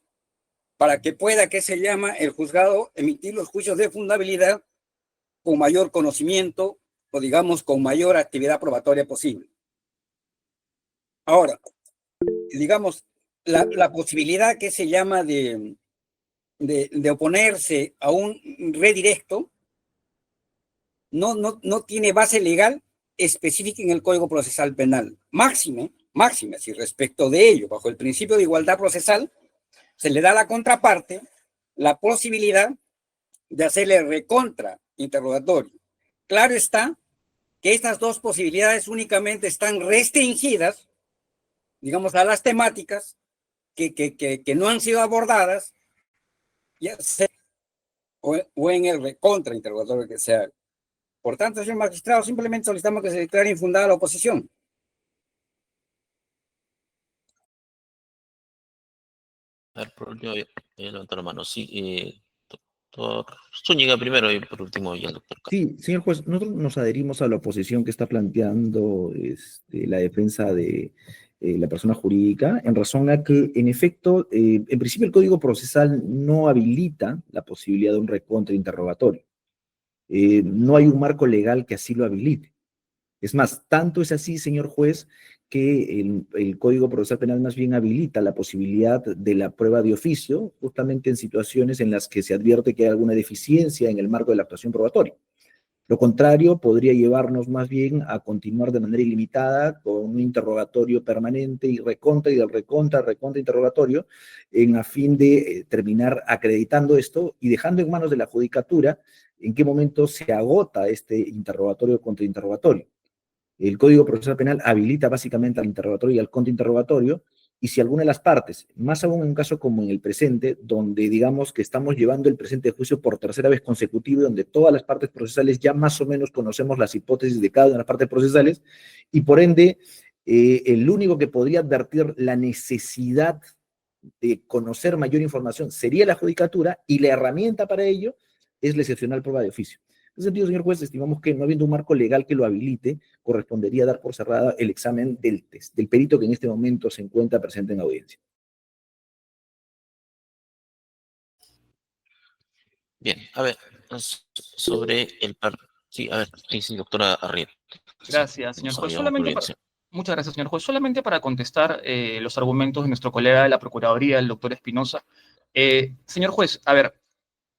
para que pueda que se llama el juzgado emitir los juicios de fundabilidad con mayor conocimiento o digamos con mayor actividad probatoria posible. Ahora, digamos, la posibilidad que se llama de oponerse a un redirecto no tiene base legal específica en el Código Procesal Penal. Máxime, si respecto de ello, bajo el principio de igualdad procesal, se le da a la contraparte la posibilidad de hacerle recontra interrogatorio. Claro está que estas dos posibilidades únicamente están restringidas, digamos, a las temáticas que no han sido abordadas, ya sea o en el recontra interrogatorio que se haga. Por tanto, señor magistrado, simplemente solicitamos que se declare infundada la oposición.
A ver, por último, levantar la mano. Sí, doctor Zúñiga primero y por último y el doctor Carlos.
Sí, señor juez, nosotros nos adherimos a la oposición que está planteando la defensa de la persona jurídica, en razón a que, en efecto, en principio el Código Procesal no habilita la posibilidad de un recontrainterrogatorio. No hay un marco legal que así lo habilite. Es más, tanto es así, señor juez, que el Código Procesal Penal más bien habilita la posibilidad de la prueba de oficio, justamente en situaciones en las que se advierte que hay alguna deficiencia en el marco de la actuación probatoria. Lo contrario podría llevarnos más bien a continuar de manera ilimitada con un interrogatorio permanente y del recontra interrogatorio a fin de terminar acreditando esto y dejando en manos de la judicatura en qué momento se agota este interrogatorio contra interrogatorio. El Código Procesal Penal habilita básicamente al interrogatorio y al contrainterrogatorio, y si alguna de las partes, más aún en un caso como en el presente, donde digamos que estamos llevando el presente de juicio por tercera vez consecutiva, donde todas las partes procesales ya más o menos conocemos las hipótesis de cada una de las partes procesales, y por ende, el único que podría advertir la necesidad de conocer mayor información sería la judicatura, y la herramienta para ello es la excepcional prueba de oficio. En ese sentido, señor juez, estimamos que no habiendo un marco legal que lo habilite, correspondería dar por cerrada el examen del test, del perito que en este momento se encuentra presente en audiencia.
Bien, a ver, sobre el sí, a ver, sí, doctora Arrieta.
Gracias, señor juez.
Solamente
Muchas gracias, señor juez. Solamente para contestar los argumentos de nuestro colega de la Procuraduría, el doctor Espinosa. Señor juez, a ver,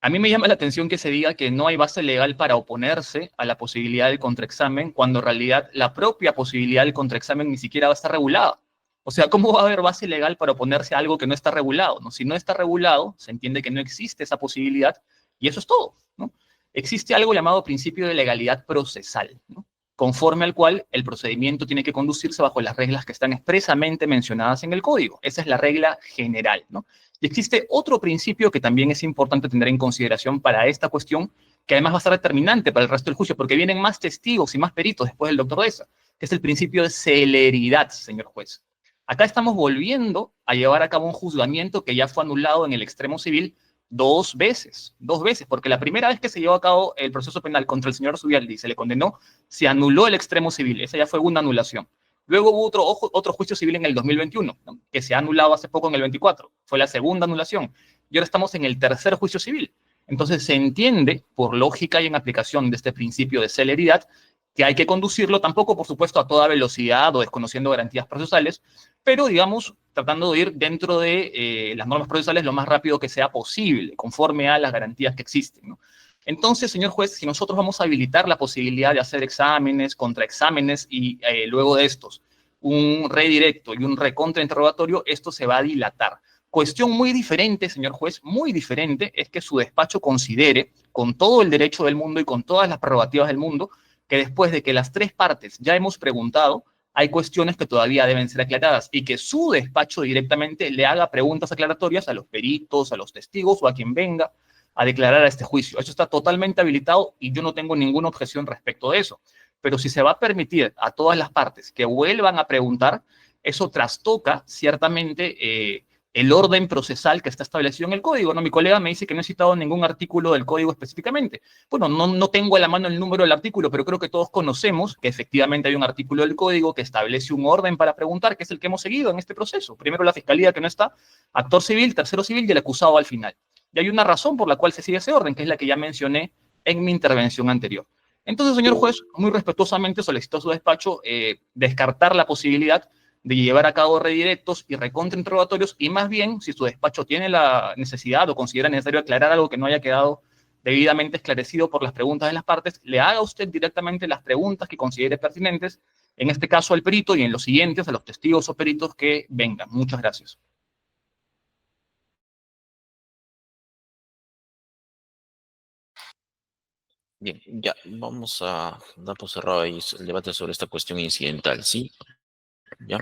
a mí me llama la atención que se diga que no hay base legal para oponerse a la posibilidad del contraexamen, cuando en realidad la propia posibilidad del contraexamen ni siquiera va a estar regulada. O sea, ¿cómo va a haber base legal para oponerse a algo que no está regulado, ¿no? Si no está regulado, se entiende que no existe esa posibilidad y eso es todo, ¿no? Existe algo llamado principio de legalidad procesal, ¿no?, conforme al cual el procedimiento tiene que conducirse bajo las reglas que están expresamente mencionadas en el código. Esa es la regla general, ¿no? Y existe otro principio que también es importante tener en consideración para esta cuestión, que además va a ser determinante para el resto del juicio, porque vienen más testigos y más peritos después del doctor Deza, que es el principio de celeridad, señor juez. Acá estamos volviendo a llevar a cabo un juzgamiento que ya fue anulado en el extremo civil dos veces, porque la primera vez que se llevó a cabo el proceso penal contra el señor Arzubialde y se le condenó, se anuló el extremo civil, esa ya fue una anulación. Luego hubo otro juicio civil en el 2021, ¿no?, que se ha anulado hace poco en el 24, fue la segunda anulación, y ahora estamos en el tercer juicio civil. Entonces se entiende, por lógica y en aplicación de este principio de celeridad, que hay que conducirlo tampoco, por supuesto, a toda velocidad o desconociendo garantías procesales, pero, digamos, tratando de ir dentro de las normas procesales lo más rápido que sea posible, conforme a las garantías que existen, ¿no? Entonces, señor juez, si nosotros vamos a habilitar la posibilidad de hacer exámenes, contraexámenes y luego de estos un redirecto y un recontrainterrogatorio, esto se va a dilatar. Cuestión muy diferente, señor juez, muy diferente, es que su despacho considere, con todo el derecho del mundo y con todas las prerrogativas del mundo, que después de que las tres partes ya hemos preguntado, hay cuestiones que todavía deben ser aclaradas y que su despacho directamente le haga preguntas aclaratorias a los peritos, a los testigos o a quien venga a declarar a este juicio. Eso está totalmente habilitado y yo no tengo ninguna objeción respecto de eso. Pero si se va a permitir a todas las partes que vuelvan a preguntar, eso trastoca ciertamente el orden procesal que está establecido en el código, ¿no? Mi colega me dice que no he citado ningún artículo del código específicamente. Bueno, no tengo a la mano el número del artículo, pero creo que todos conocemos que efectivamente hay un artículo del código que establece un orden para preguntar, que es el que hemos seguido en este proceso. Primero la fiscalía, que no está, actor civil, tercero civil y el acusado al final. Y hay una razón por la cual se sigue ese orden, que es la que ya mencioné en mi intervención anterior. Entonces, señor juez, muy respetuosamente solicito a su despacho descartar la posibilidad de llevar a cabo redirectos y recontrainterrogatorios, y más bien, si su despacho tiene la necesidad o considera necesario aclarar algo que no haya quedado debidamente esclarecido por las preguntas de las partes, le haga usted directamente las preguntas que considere pertinentes, en este caso al perito y en los siguientes a los testigos o peritos que vengan. Muchas gracias.
Bien, ya vamos a dar por cerrado ahí el debate sobre esta cuestión incidental, ¿sí? Ya,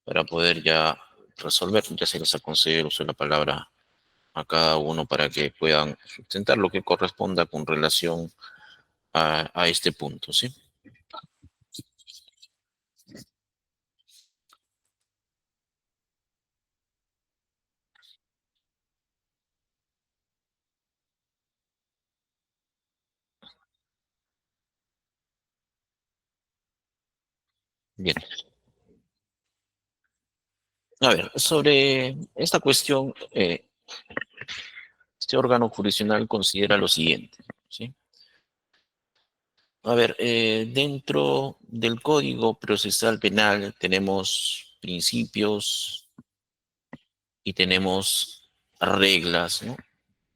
para poder ya resolver, ya se les aconseja el uso de la palabra a cada uno para que puedan sustentar lo que corresponda con relación a este punto, ¿sí? Bien. A ver, sobre esta cuestión, este órgano jurisdiccional considera lo siguiente, ¿sí? A ver, dentro del Código Procesal Penal tenemos principios y tenemos reglas, ¿no?,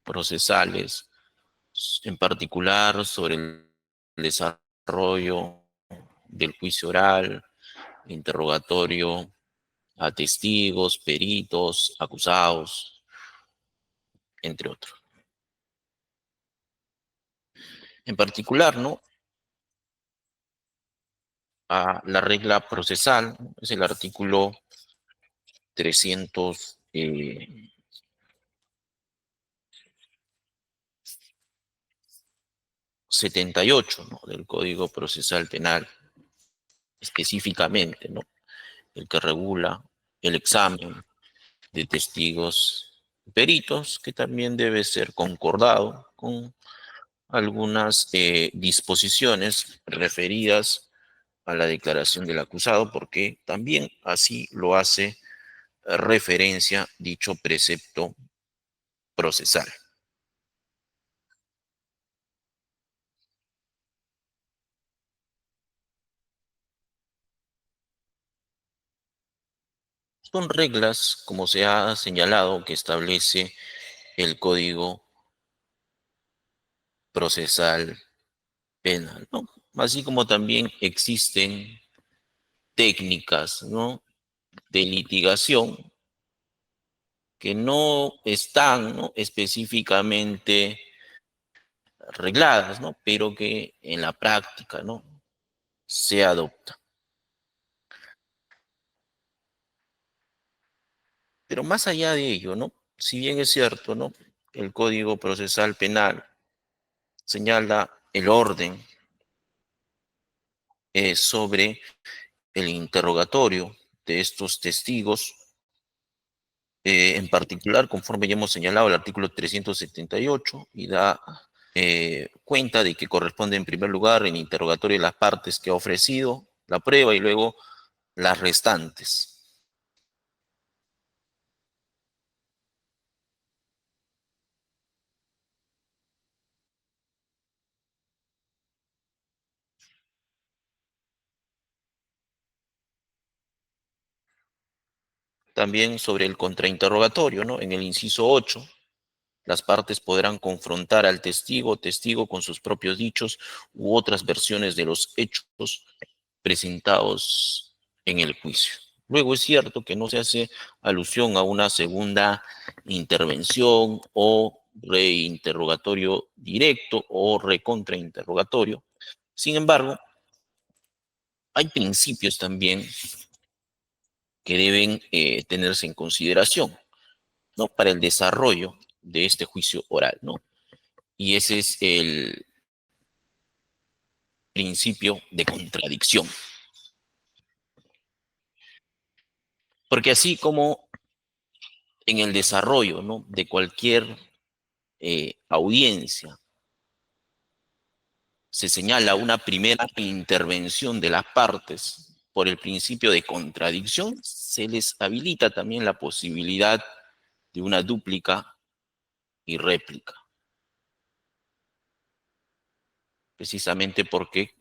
procesales, en particular sobre el desarrollo del juicio oral, interrogatorio a testigos, peritos, acusados, entre otros. En particular, ¿no?, a la regla procesal, ¿no?, es el artículo 378, ¿no?, del Código Procesal Penal, específicamente, ¿no?, el que regula el examen de testigos y peritos, que también debe ser concordado con algunas disposiciones referidas a la declaración del acusado, porque también así lo hace referencia dicho precepto procesal. Son reglas, como se ha señalado, que establece el Código Procesal Penal, ¿no? Así como también existen técnicas, ¿no?, de litigación que no están, ¿no?, específicamente regladas, ¿no?, pero que en la práctica, ¿no?, se adopta. Pero más allá de ello, ¿no?, si bien es cierto, ¿no?, el Código Procesal Penal señala el orden sobre el interrogatorio de estos testigos, en particular, conforme ya hemos señalado, el artículo 378, y da cuenta de que corresponde en primer lugar el interrogatorio de las partes que ha ofrecido la prueba y luego las restantes. también sobre el contrainterrogatorio, ¿no? En el inciso 8, las partes podrán confrontar al testigo o testigo con sus propios dichos u otras versiones de los hechos presentados en el juicio. Luego es cierto que no se hace alusión a una segunda intervención o reinterrogatorio directo o recontrainterrogatorio. Sin embargo, hay principios también que deben tenerse en consideración, ¿no? Para el desarrollo de este juicio oral, ¿no? Y ese es el principio de contradicción. Porque así como en el desarrollo, ¿no?, de cualquier audiencia se señala una primera intervención de las partes por el principio de contradicción, se les habilita también la posibilidad de una dúplica y réplica. Precisamente porque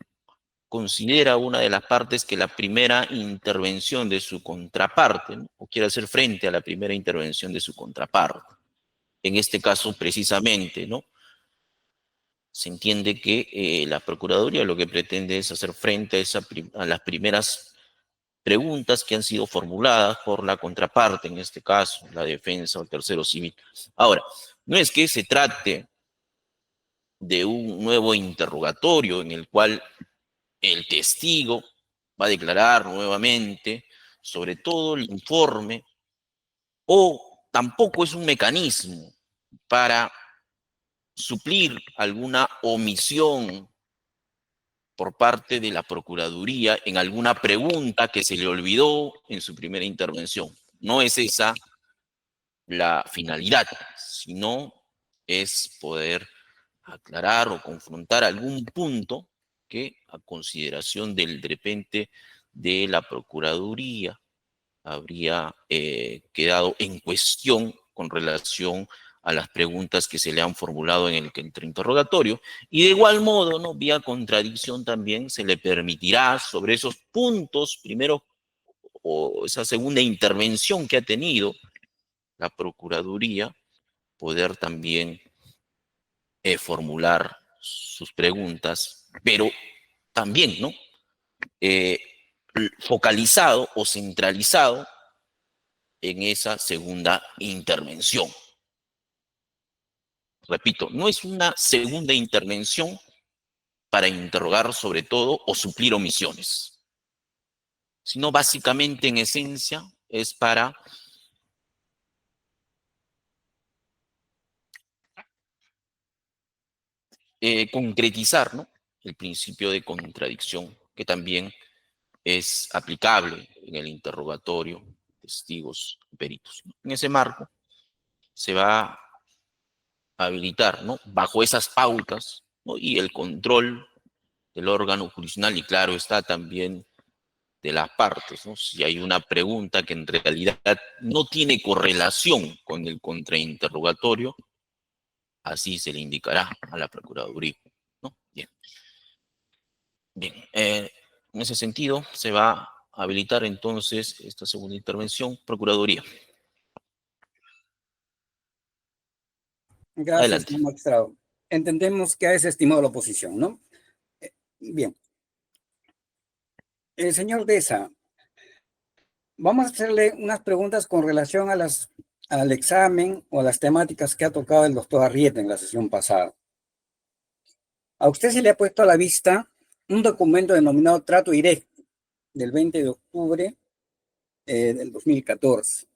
considera una de las partes que la primera intervención de su contraparte, ¿no?, o quiere hacer frente a la primera intervención de su contraparte. En este caso, precisamente, ¿no?, se entiende que la Procuraduría lo que pretende es hacer frente a las primeras preguntas que han sido formuladas por la contraparte, en este caso, la defensa o el tercero civil. Ahora, no es que se trate de un nuevo interrogatorio en el cual el testigo va a declarar nuevamente sobre todo el informe, o tampoco es un mecanismo para suplir alguna omisión por parte de la Procuraduría en alguna pregunta que se le olvidó en su primera intervención. No es esa la finalidad, sino es poder aclarar o confrontar algún punto que, a consideración del de repente de la Procuraduría, habría quedado en cuestión con relación a las preguntas que se le han formulado en el interrogatorio, y de igual modo, ¿no?, vía contradicción también se le permitirá sobre esos puntos, primero, o esa segunda intervención que ha tenido la Procuraduría, poder también formular sus preguntas, pero también, ¿no?, eh, focalizado o centralizado en esa segunda intervención. Repito, no es una segunda intervención para interrogar sobre todo o suplir omisiones, sino básicamente en esencia es para concretizar, ¿no?, el principio de contradicción que también es aplicable en el interrogatorio de testigos y peritos. En ese marco se va a habilitar, ¿no?, bajo esas pautas, ¿no?, y el control del órgano jurisdiccional y, claro, está también de las partes, ¿no? Si hay una pregunta que en realidad no tiene correlación con el contrainterrogatorio, así se le indicará a la Procuraduría, ¿no? Bien. Bien, en ese sentido se va a habilitar entonces esta segunda intervención, Procuraduría.
Gracias,
Adelante.
señor magistrado. Entendemos que ha desestimado la oposición, ¿no? Bien. El señor Deza, vamos a hacerle unas preguntas con relación a al examen o a las temáticas que ha tocado el doctor Arrieta en la sesión pasada. A usted se le ha puesto a la vista un documento denominado Trato Directo del 20 de octubre del 2014.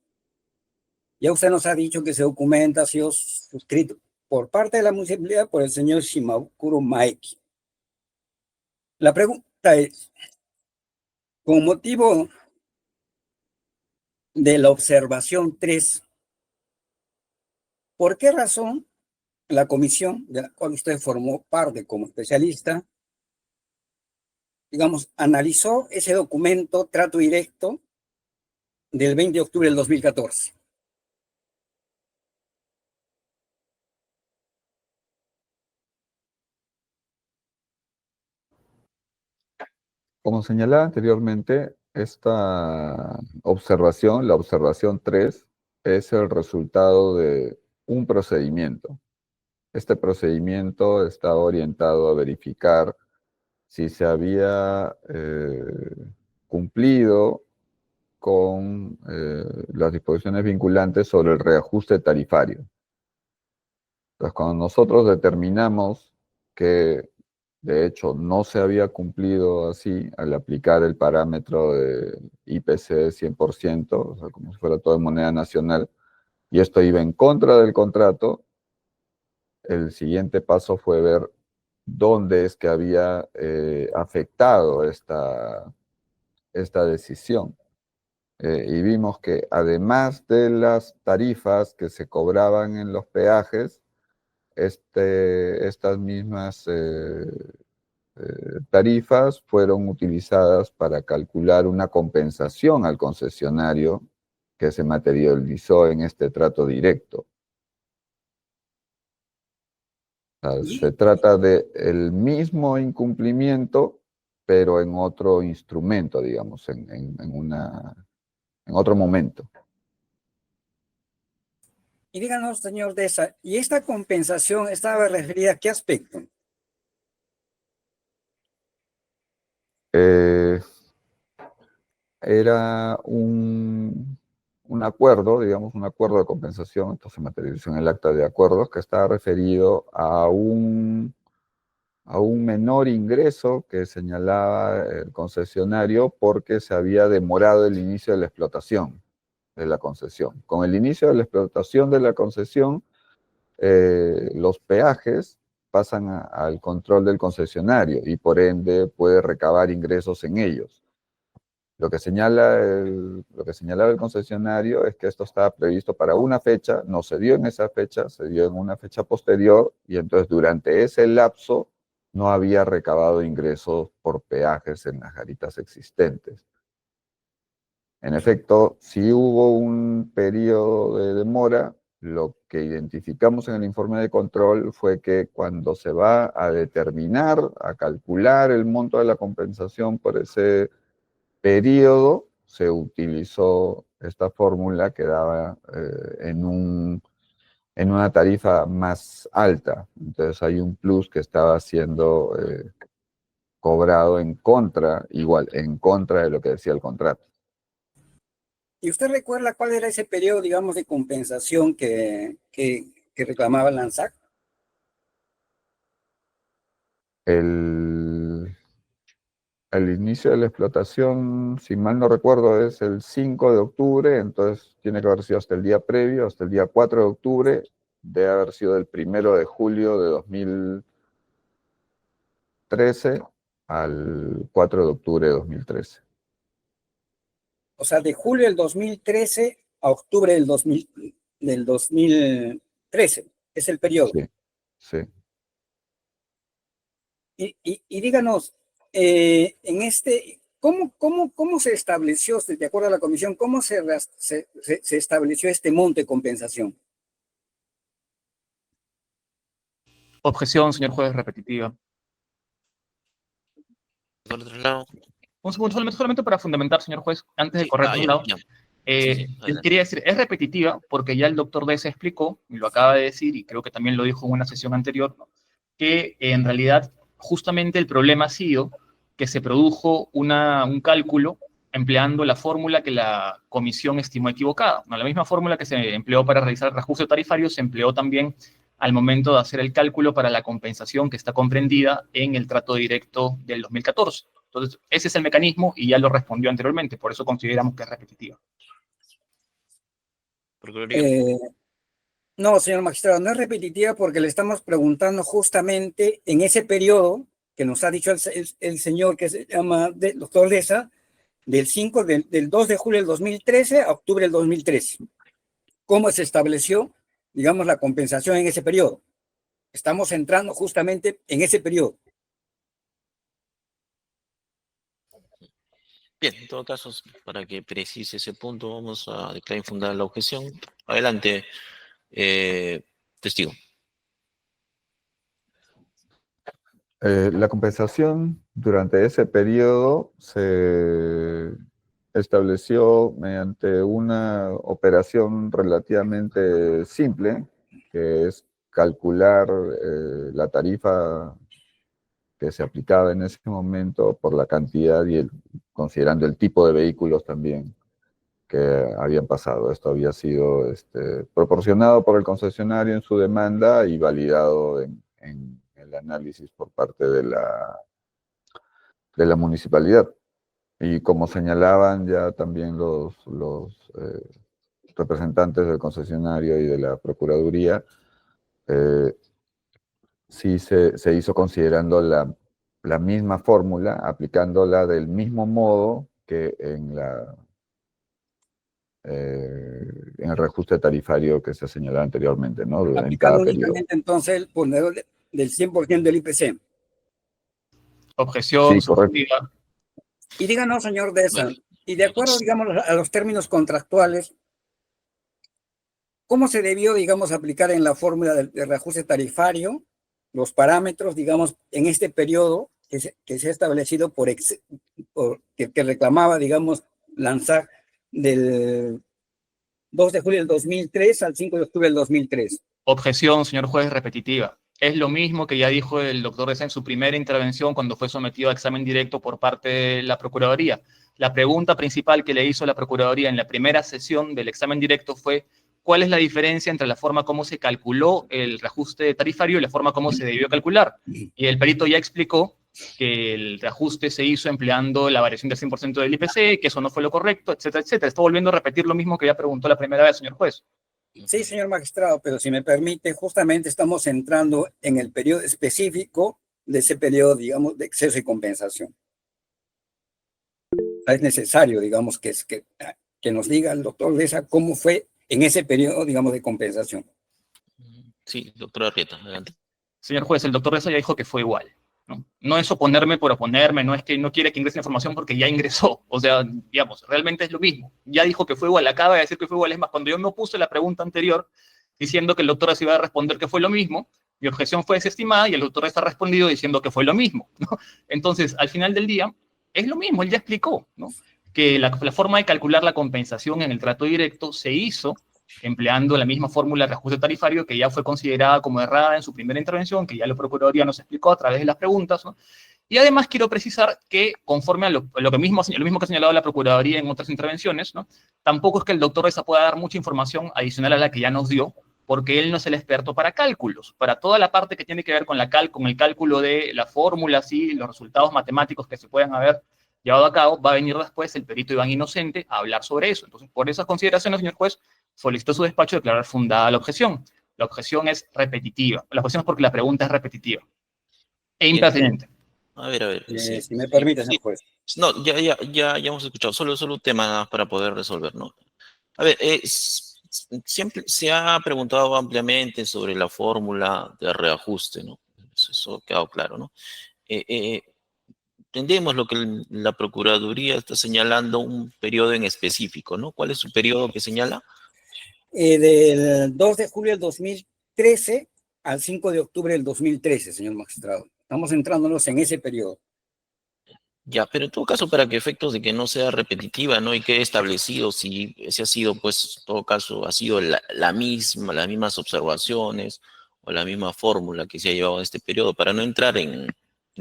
Ya usted nos ha dicho que ese documento ha sido suscrito por parte de la municipalidad por el señor Shimakuro Maeki. La pregunta es, con motivo de la observación 3, ¿por qué razón la comisión de la cual usted formó parte como especialista, digamos, analizó ese documento Trato Directo del 20 de octubre del 2014?
Como señalaba anteriormente, Esta observación, la observación 3, es el resultado de un procedimiento. Este procedimiento está orientado a verificar si se había cumplido con las disposiciones vinculantes sobre el reajuste tarifario. Entonces, cuando nosotros determinamos que de hecho no se había cumplido así al aplicar el parámetro de IPC 100%, o sea, como si fuera todo en moneda nacional, y esto iba en contra del contrato, el siguiente paso fue ver dónde es que había afectado esta decisión. Y vimos que además de las tarifas que se cobraban en los peajes, estas mismas tarifas fueron utilizadas para calcular una compensación al concesionario que se materializó en este trato directo. Se trata de el mismo incumplimiento, pero en otro instrumento, digamos, en otro momento.
Y díganos, señor Deza, ¿y esta compensación estaba referida a qué aspecto?
Era un acuerdo, digamos, un acuerdo de compensación, entonces se materializó en el acta de acuerdos, que estaba referido a un menor ingreso que señalaba el concesionario porque se había demorado el inicio de la explotación de la concesión. Con el inicio de la explotación de la concesión, los peajes pasan al control del concesionario y por ende puede recabar ingresos en ellos. Lo que señalaba el concesionario es que esto estaba previsto para una fecha, no se dio en esa fecha, se dio en una fecha posterior y entonces durante ese lapso no había recabado ingresos por peajes en las garitas existentes. En efecto, sí hubo un periodo de demora. Lo que identificamos en el informe de control fue que cuando se va a determinar, a calcular el monto de la compensación por ese periodo, se utilizó esta fórmula que daba en una tarifa más alta. Entonces hay un plus que estaba siendo cobrado en contra de lo que decía el contrato.
¿Y usted recuerda cuál era ese periodo, digamos, de compensación que reclamaba la ANSAC?
El inicio de la explotación, si mal no recuerdo, es el 5 de octubre, entonces tiene que haber sido hasta el día previo, hasta el día 4 de octubre, debe haber sido del 1 de julio de 2013 al 4 de octubre de 2013.
O sea, de julio del 2013 a octubre del 2013. Es el periodo.
Sí, sí.
Y díganos, ¿cómo se estableció, de acuerdo a la comisión, cómo se estableció este monto de compensación?
Objeción, señor juez, repetitiva.
Por otro lado.
Un segundo, solamente para fundamentar, señor juez, antes de correr por un lado.
Ya. Sí, adelante.
Quería decir, es repetitiva porque ya el doctor Deza explicó, y lo acaba de decir, y creo que también lo dijo en una sesión anterior, ¿no?, que en realidad justamente el problema ha sido que se produjo un cálculo empleando la fórmula que la comisión estimó equivocada. ¿No? La misma fórmula que se empleó para realizar el reajuste tarifario se empleó también al momento de hacer el cálculo para la compensación que está comprendida en el trato directo del 2014. Entonces, ese es el mecanismo y ya lo respondió anteriormente, por eso consideramos que es repetitiva.
No, señor magistrado, no es repetitiva porque le estamos preguntando justamente en ese periodo que nos ha dicho el señor que se llama doctor Deza, del 2 de julio del 2013 a octubre del 2013. ¿Cómo se estableció, digamos, la compensación en ese periodo? Estamos entrando justamente en ese periodo.
Bien, en todo caso, para que precise ese punto, vamos a declarar infundada la objeción. Adelante, testigo.
La compensación durante ese periodo se estableció mediante una operación relativamente simple, que es calcular la tarifa que se aplicaba en ese momento por la cantidad y considerando el tipo de vehículos también que habían pasado. Esto había sido proporcionado por el concesionario en su demanda y validado en el análisis por parte de la municipalidad. Y como señalaban ya también los representantes del concesionario y de la Procuraduría, sí se hizo considerando la misma fórmula, aplicándola del mismo modo que en el reajuste tarifario que se señalaba anteriormente, ¿no? En cada
Aplicando
periodo.
únicamente entonces el ponderador del 100% del IPC.
Objeción
Sí, correcto.
suscrita.
Y díganos, señor Deza,
Bueno,
y de acuerdo, digamos, a los términos contractuales, ¿cómo se debió, digamos, aplicar en la fórmula del reajuste tarifario los parámetros, digamos, en este periodo que se ha establecido que reclamaba, digamos, lanzar del 2 de julio del 2003 al 5 de octubre del 2003?
Objeción, señor juez, repetitiva. Es lo mismo que ya dijo el doctor Deza en su primera intervención cuando fue sometido a examen directo por parte de la Procuraduría. La pregunta principal que le hizo la Procuraduría en la primera sesión del examen directo fue ¿cuál es la diferencia entre la forma como se calculó el reajuste tarifario y la forma como se debió calcular? Y el perito ya explicó que el reajuste se hizo empleando la variación del 100% del IPC, que eso no fue lo correcto, etcétera, etcétera. Está volviendo a repetir lo mismo que ya preguntó la primera vez, señor juez.
Sí, señor magistrado, pero si me permite, justamente estamos entrando en el periodo específico de ese periodo, digamos, de exceso y compensación. Es necesario, digamos, que nos diga el doctor Deza cómo fue en ese periodo, digamos, de compensación.
Sí, doctora Arrieta, adelante.
Señor juez, el doctor Deza ya dijo que fue igual. No es oponerme por oponerme, no es que no quiere que ingrese la información porque ya ingresó. O sea, digamos, realmente es lo mismo. Ya dijo que fue igual, acaba de decir que fue igual. Es más, cuando yo me opuse la pregunta anterior diciendo que el doctor Deza iba a responder que fue lo mismo, mi objeción fue desestimada y el doctor Deza ha respondido diciendo que fue lo mismo, ¿no? Entonces, al final del día, es lo mismo, él ya explicó, ¿no? Que la forma de calcular la compensación en el trato directo se hizo empleando la misma fórmula de reajuste tarifario que ya fue considerada como errada en su primera intervención, que ya la Procuraduría nos explicó a través de las preguntas, ¿no? Y además quiero precisar que, conforme a lo mismo que ha señalado la Procuraduría en otras intervenciones, ¿no? Tampoco es que el doctor Deza pueda dar mucha información adicional a la que ya nos dio, porque él no es el experto para cálculos. Para toda la parte que tiene que ver con el cálculo de las fórmulas y los resultados matemáticos que se pueden haber llevado a cabo, va a venir después el perito Iván Inocente a hablar sobre eso. Entonces, por esas consideraciones, señor juez, solicitó su despacho declarar fundada la objeción. La objeción es repetitiva. La objeción es porque la pregunta es repetitiva e impertinente.
A ver. Sí,
Si me permite,
sí.
señor juez.
No, ya hemos escuchado. Solo un tema nada más para poder resolver, ¿no? A ver, siempre se ha preguntado ampliamente sobre la fórmula de reajuste, ¿no? Eso ha quedado claro, ¿no? Entendemos lo que la Procuraduría está señalando un periodo en específico, ¿no? ¿Cuál es su periodo que señala?
Del 2 de julio del 2013 al 5 de octubre del 2013, señor magistrado. Estamos centrándonos en ese periodo.
Ya, pero en todo caso, para que efectos de que no sea repetitiva, ¿no? Y quede establecido si ese ha sido, pues, en todo caso, ha sido las mismas observaciones o la misma fórmula que se ha llevado en este periodo, para no entrar en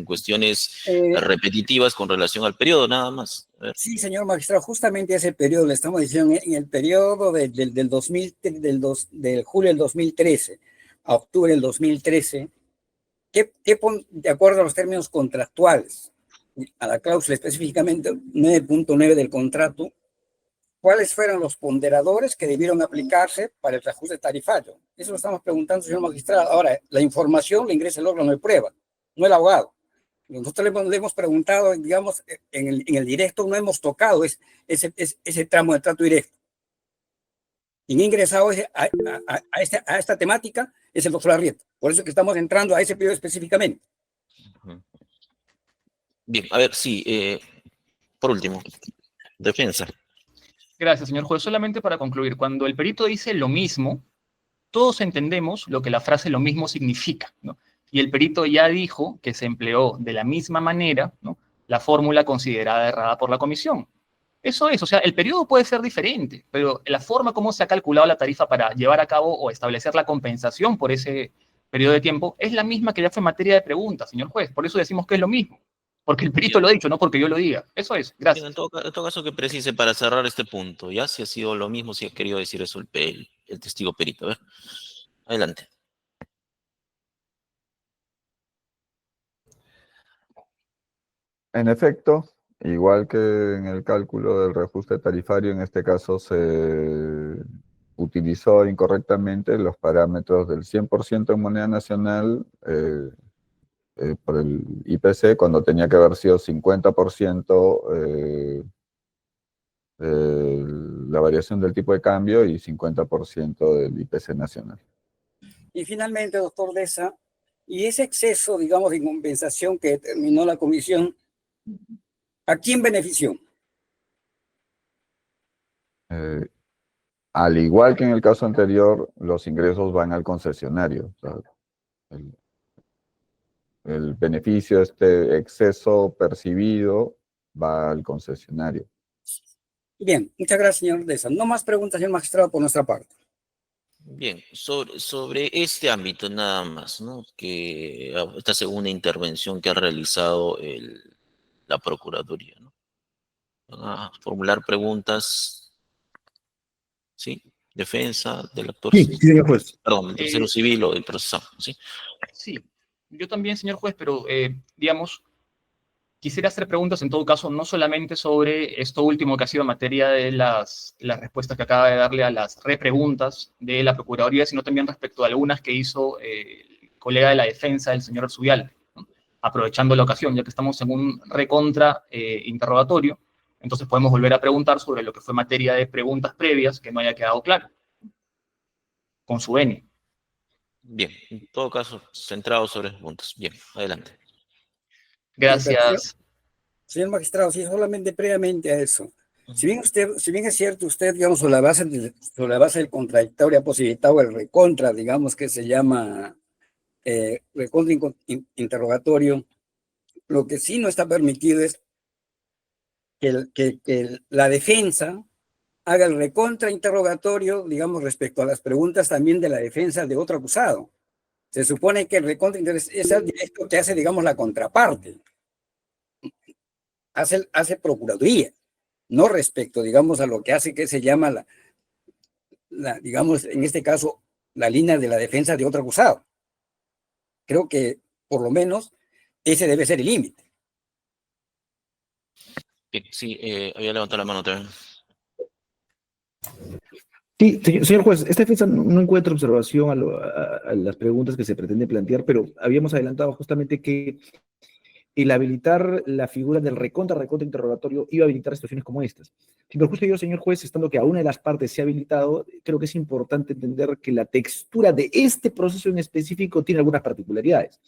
cuestiones repetitivas con relación al periodo, nada más. A ver.
Sí, señor magistrado, justamente ese periodo, le estamos diciendo, en el periodo del julio del 2013 a octubre del 2013, de acuerdo a los términos contractuales, a la cláusula específicamente 9.9 del contrato, ¿cuáles fueron los ponderadores que debieron aplicarse para el reajuste tarifario? Eso lo estamos preguntando, señor magistrado. Ahora, la información la ingresa el órgano de prueba, no el abogado. Nosotros le hemos preguntado, digamos, en el directo no hemos tocado ese tramo del trato directo. Quien ha ingresado a esta temática es el doctor Arrieta. Por eso que estamos entrando a ese periodo específicamente.
Bien, a ver, sí, por último, defensa.
Gracias, señor juez. Solamente para concluir, cuando el perito dice lo mismo, todos entendemos lo que la frase lo mismo significa, ¿no? Y el perito ya dijo que se empleó de la misma manera, ¿no?, la fórmula considerada errada por la comisión. Eso es, o sea, el periodo puede ser diferente, pero la forma como se ha calculado la tarifa para llevar a cabo o establecer la compensación por ese periodo de tiempo es la misma que ya fue materia de preguntas, señor juez. Por eso decimos que es lo mismo. Porque el perito lo ha dicho, no porque yo lo diga. Eso es,
Bien,
gracias.
en todo caso que precise para cerrar este punto, ya si ha sido lo mismo, si ha querido decir eso el testigo perito. A ver, adelante.
En efecto, igual que en el cálculo del reajuste tarifario, en este caso se utilizó incorrectamente los parámetros del 100% en moneda nacional por el IPC, cuando tenía que haber sido 50% la variación del tipo de cambio y 50% del IPC nacional.
Y finalmente, doctor Deza, y ese exceso, digamos, de compensación que determinó la comisión, ¿a quién benefició?
Al igual que en el caso anterior, los ingresos van al concesionario. O sea, el beneficio, este exceso percibido, va al concesionario.
Bien, muchas gracias, señor Deza. No más preguntas, señor magistrado, por nuestra parte.
Bien, sobre este ámbito nada más, ¿no? Que esta segunda intervención que ha realizado la Procuraduría, ¿no? Van a formular preguntas, ¿sí? Defensa del actor
Sí,
civil,
sí, señor juez.
perdón, del tercero civil o del procesado, ¿sí?
Sí, yo también, señor juez, pero digamos, quisiera hacer preguntas en todo caso, no solamente sobre esto último que ha sido materia de las respuestas que acaba de darle a las repreguntas de la Procuraduría, sino también respecto a algunas que hizo el colega de la defensa, el señor Arzubial, ¿no? Aprovechando la ocasión, ya que estamos en un recontra interrogatorio, entonces podemos volver a preguntar sobre lo que fue materia de preguntas previas que no haya quedado claro, con su venia.
Bien, en todo caso, centrado sobre los puntos. Bien, adelante.
Gracias.
Señor magistrado, sí, solamente previamente a eso. Si bien es cierto, usted, digamos, sobre la base del contradictorio ha posibilitado el recontra, digamos, que se llama recontra interrogatorio, lo que sí no está permitido es que la defensa haga el recontra interrogatorio, digamos, respecto a las preguntas también de la defensa de otro acusado. Se supone que el recontra es el directo que hace, digamos, la contraparte, hace procuraduría, no respecto, digamos, a lo que hace que se llama digamos, en este caso, la línea de la defensa de otro acusado. Creo que, por lo menos, ese debe ser el límite.
Bien, sí, había levantado la mano también.
Sí, señor juez, esta defensa no encuentra observación a las preguntas que se pretende plantear, pero habíamos adelantado justamente que el habilitar la figura del recontra interrogatorio iba a habilitar situaciones como estas. Si me justo yo, señor juez, estando que a una de las partes se ha habilitado, creo que es importante entender que la textura de este proceso en específico tiene algunas particularidades.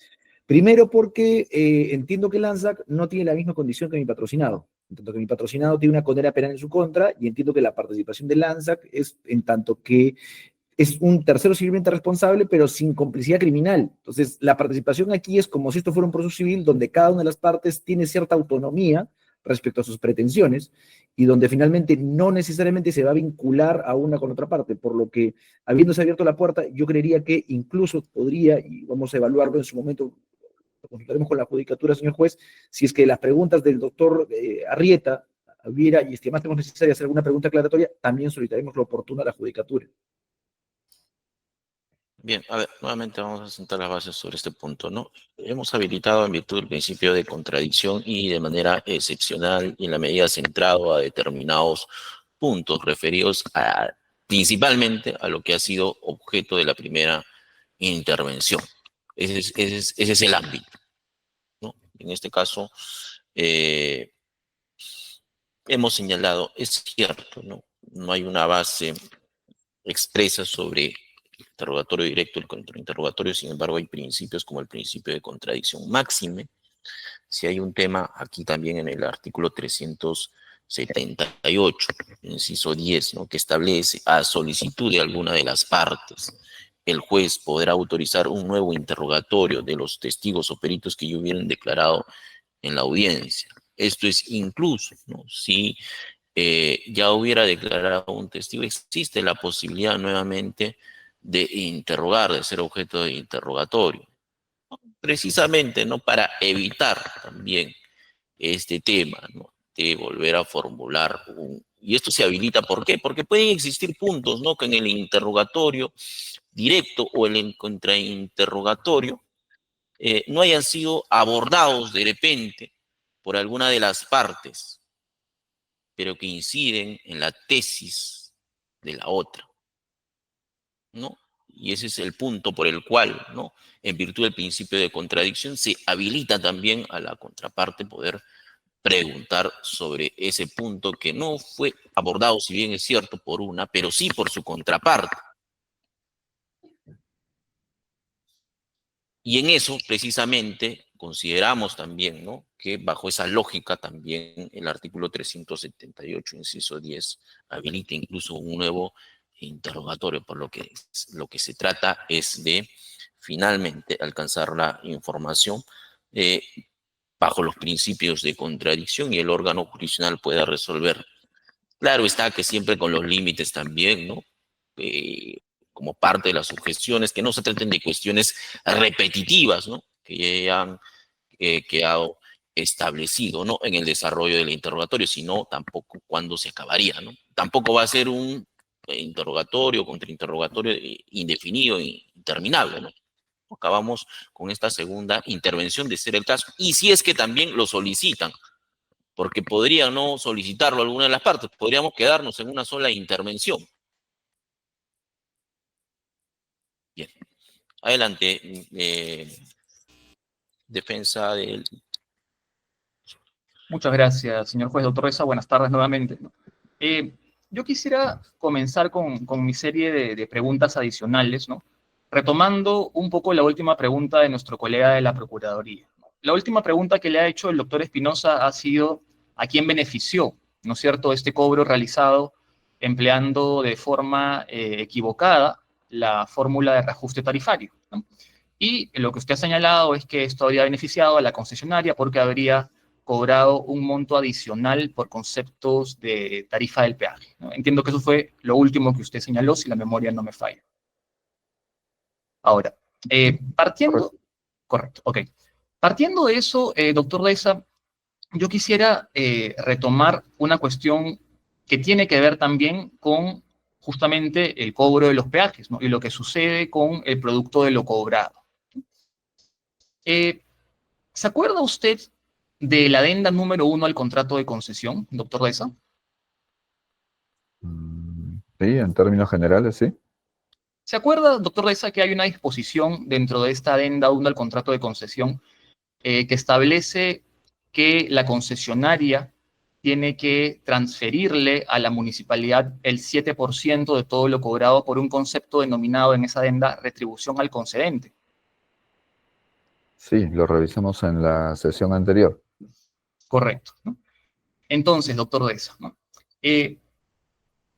Primero porque entiendo que el ANSAC no tiene la misma condición que mi patrocinado. En tanto que mi patrocinado tiene una condena penal en su contra, y entiendo que la participación del ANSAC es en tanto que es un tercero civilmente responsable, pero sin complicidad criminal. Entonces, la participación aquí es como si esto fuera un proceso civil donde cada una de las partes tiene cierta autonomía respecto a sus pretensiones y donde finalmente no necesariamente se va a vincular a una con otra parte, por lo que, habiéndose abierto la puerta, yo creería que incluso podría, y vamos a evaluarlo en su momento, lo consultaremos con la judicatura, señor juez, si es que las preguntas del doctor Arrieta hubiera, y estimásemos necesaria hacer alguna pregunta aclaratoria, también solicitaremos lo oportuno a la judicatura.
Bien, a ver, nuevamente vamos a sentar las bases sobre este punto, ¿no? Hemos habilitado en virtud del principio de contradicción y de manera excepcional y en la medida centrado a determinados puntos referidos principalmente a lo que ha sido objeto de la primera intervención. Ese es el ámbito, ¿no? En este caso, hemos señalado, es cierto, ¿no? No hay una base expresa sobre el interrogatorio directo, el contrainterrogatorio, sin embargo hay principios como el principio de contradicción máxime. Si hay un tema aquí también en el artículo 378, inciso 10, ¿no? Que establece a solicitud de alguna de las partes, el juez podrá autorizar un nuevo interrogatorio de los testigos o peritos que ya hubieran declarado en la audiencia. Esto es incluso, ¿no? Si ya hubiera declarado un testigo, existe la posibilidad nuevamente de interrogar, de ser objeto de interrogatorio. Precisamente, ¿no? Para evitar también este tema, ¿no? De volver a formular y esto se habilita, ¿por qué? Porque pueden existir puntos, ¿no? Que en el interrogatorio directo o en el contrainterrogatorio no hayan sido abordados de repente por alguna de las partes, pero que inciden en la tesis de la otra, ¿no? Y ese es el punto por el cual, ¿no? En virtud del principio de contradicción, se habilita también a la contraparte poder preguntar sobre ese punto que no fue abordado, si bien es cierto, por una, pero sí por su contraparte. Y en eso, precisamente, consideramos también, ¿no? Que bajo esa lógica también el artículo 378, inciso 10, habilita incluso un nuevo interrogatorio, por lo que se trata es de finalmente alcanzar la información bajo los principios de contradicción y el órgano jurisdiccional pueda resolver. Claro está que siempre con los límites también, ¿no? Como parte de las sugestiones, que no se traten de cuestiones repetitivas, ¿no? Que ya han quedado establecido, ¿no? En el desarrollo del interrogatorio, sino tampoco cuándo se acabaría, ¿no? Tampoco va a ser un interrogatorio, contrainterrogatorio indefinido e interminable, ¿no? Acabamos con esta segunda intervención de ser el caso, y si es que también lo solicitan, porque podría no solicitarlo alguna de las partes, podríamos quedarnos en una sola intervención. Bien, adelante, defensa del...
Muchas gracias, señor juez. Doctor Reza, buenas tardes nuevamente. Yo quisiera comenzar con mi serie de preguntas adicionales, ¿no? Retomando un poco la última pregunta de nuestro colega de la Procuraduría. La última pregunta que le ha hecho el doctor Espinosa ha sido ¿a quién benefició, no es cierto, este cobro realizado empleando de forma equivocada la fórmula de reajuste tarifario, ¿no? Y lo que usted ha señalado es que esto habría beneficiado a la concesionaria porque habría cobrado un monto adicional por conceptos de tarifa del peaje, ¿no? Entiendo que eso fue lo último que usted señaló, si la memoria no me falla. Ahora, partiendo... Correcto, ok. Partiendo de eso, doctor Deza, yo quisiera retomar una cuestión que tiene que ver también con justamente el cobro de los peajes, ¿no? Y lo que sucede con el producto de lo cobrado. ¿Se acuerda usted de la adenda número 1 al contrato de concesión, doctor Deza?
Sí, en términos generales, sí.
¿Se acuerda, doctor Deza, que hay una disposición dentro de esta adenda 1 al contrato de concesión que establece que la concesionaria tiene que transferirle a la municipalidad el 7% de todo lo cobrado por un concepto denominado en esa adenda retribución al concedente?
Sí, lo revisamos en la sesión anterior.
Correcto, ¿no? Entonces, doctor Deza, ¿no?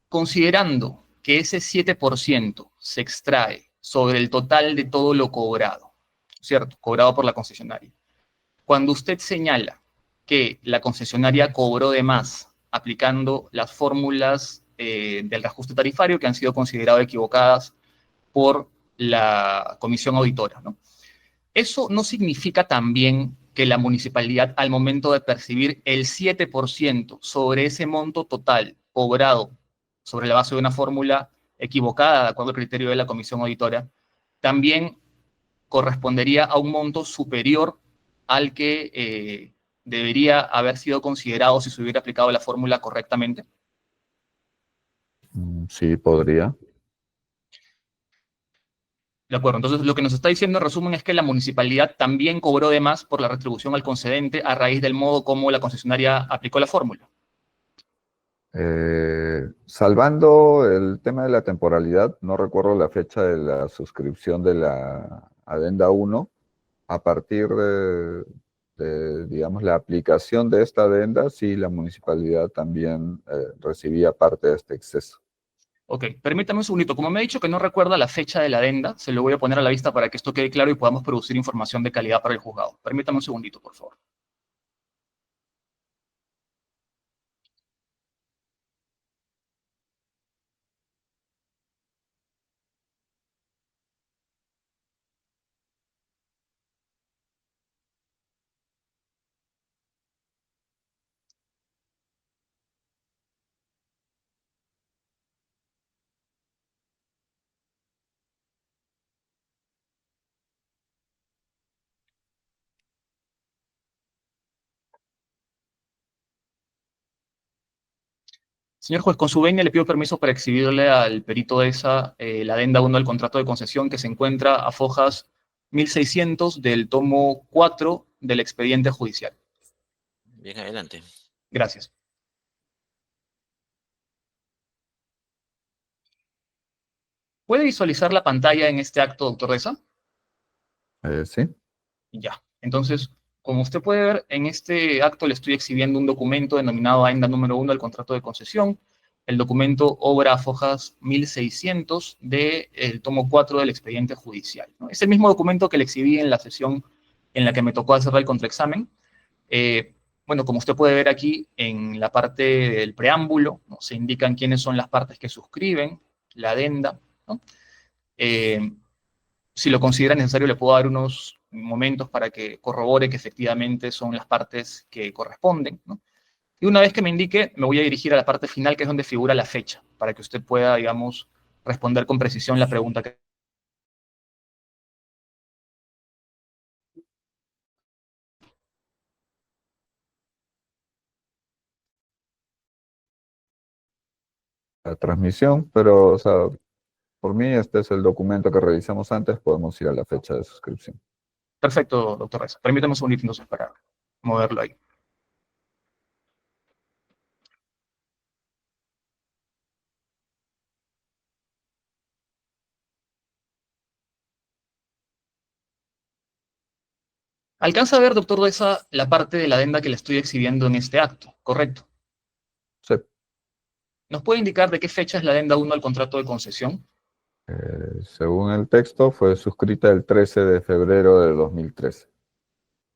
Considerando que ese 7% se extrae sobre el total de todo lo cobrado, ¿cierto? Cobrado por la concesionaria. Cuando usted señala que la concesionaria cobró de más aplicando las fórmulas del reajuste tarifario que han sido consideradas equivocadas por la comisión auditora, ¿no? Eso no significa también que la municipalidad, al momento de percibir el 7% sobre ese monto total cobrado sobre la base de una fórmula equivocada, de acuerdo al criterio de la comisión auditora, también correspondería a un monto superior al que debería haber sido considerado si se hubiera aplicado la fórmula correctamente?
Sí, podría.
De acuerdo, entonces lo que nos está diciendo en resumen es que la municipalidad también cobró de más por la retribución al concedente a raíz del modo como la concesionaria aplicó la fórmula.
Salvando el tema de la temporalidad, no recuerdo la fecha de la suscripción de la adenda 1, a partir digamos, la aplicación de esta adenda, sí, la municipalidad también recibía parte de este exceso.
Ok, permítame un segundito. Como me ha dicho que no recuerda la fecha de la adenda, se lo voy a poner a la vista para que esto quede claro y podamos producir información de calidad para el juzgado. Permítame un segundito, por favor. Señor juez, con su venia le pido permiso para exhibirle al perito ESA la adenda 1 del contrato de concesión que se encuentra a fojas 1600 del tomo 4 del expediente judicial.
Bien, adelante.
Gracias. ¿Puede visualizar la pantalla en este acto, doctor Reza?
Sí.
Ya. Entonces, como usted puede ver, en este acto le estoy exhibiendo un documento denominado adenda número 1 del contrato de concesión. El documento obra a fojas 1600 del tomo 4 del expediente judicial, ¿no? Es el mismo documento que le exhibí en la sesión en la que me tocó hacer el contraexamen. Bueno, como usted puede ver aquí, en la parte del preámbulo, ¿no?, se indican quiénes son las partes que suscriben la adenda, ¿no? Si lo considera necesario, le puedo dar unos momentos para que corrobore que efectivamente son las partes que corresponden, ¿no? Y una vez que me indique, me voy a dirigir a la parte final, que es donde figura la fecha, para que usted pueda, digamos, responder con precisión la pregunta que...
La transmisión, pero, o sea, por mí este es el documento que revisamos antes, podemos ir a la fecha de suscripción.
Perfecto, doctor Reza. Permítame un segundito entonces para moverlo ahí. Alcanza a ver, doctor Reza, la parte de la adenda que le estoy exhibiendo en este acto, ¿correcto?
Sí.
¿Nos puede indicar de qué fecha es la adenda 1 al contrato de concesión?
Según el texto, fue suscrita el 13 de febrero de 2013.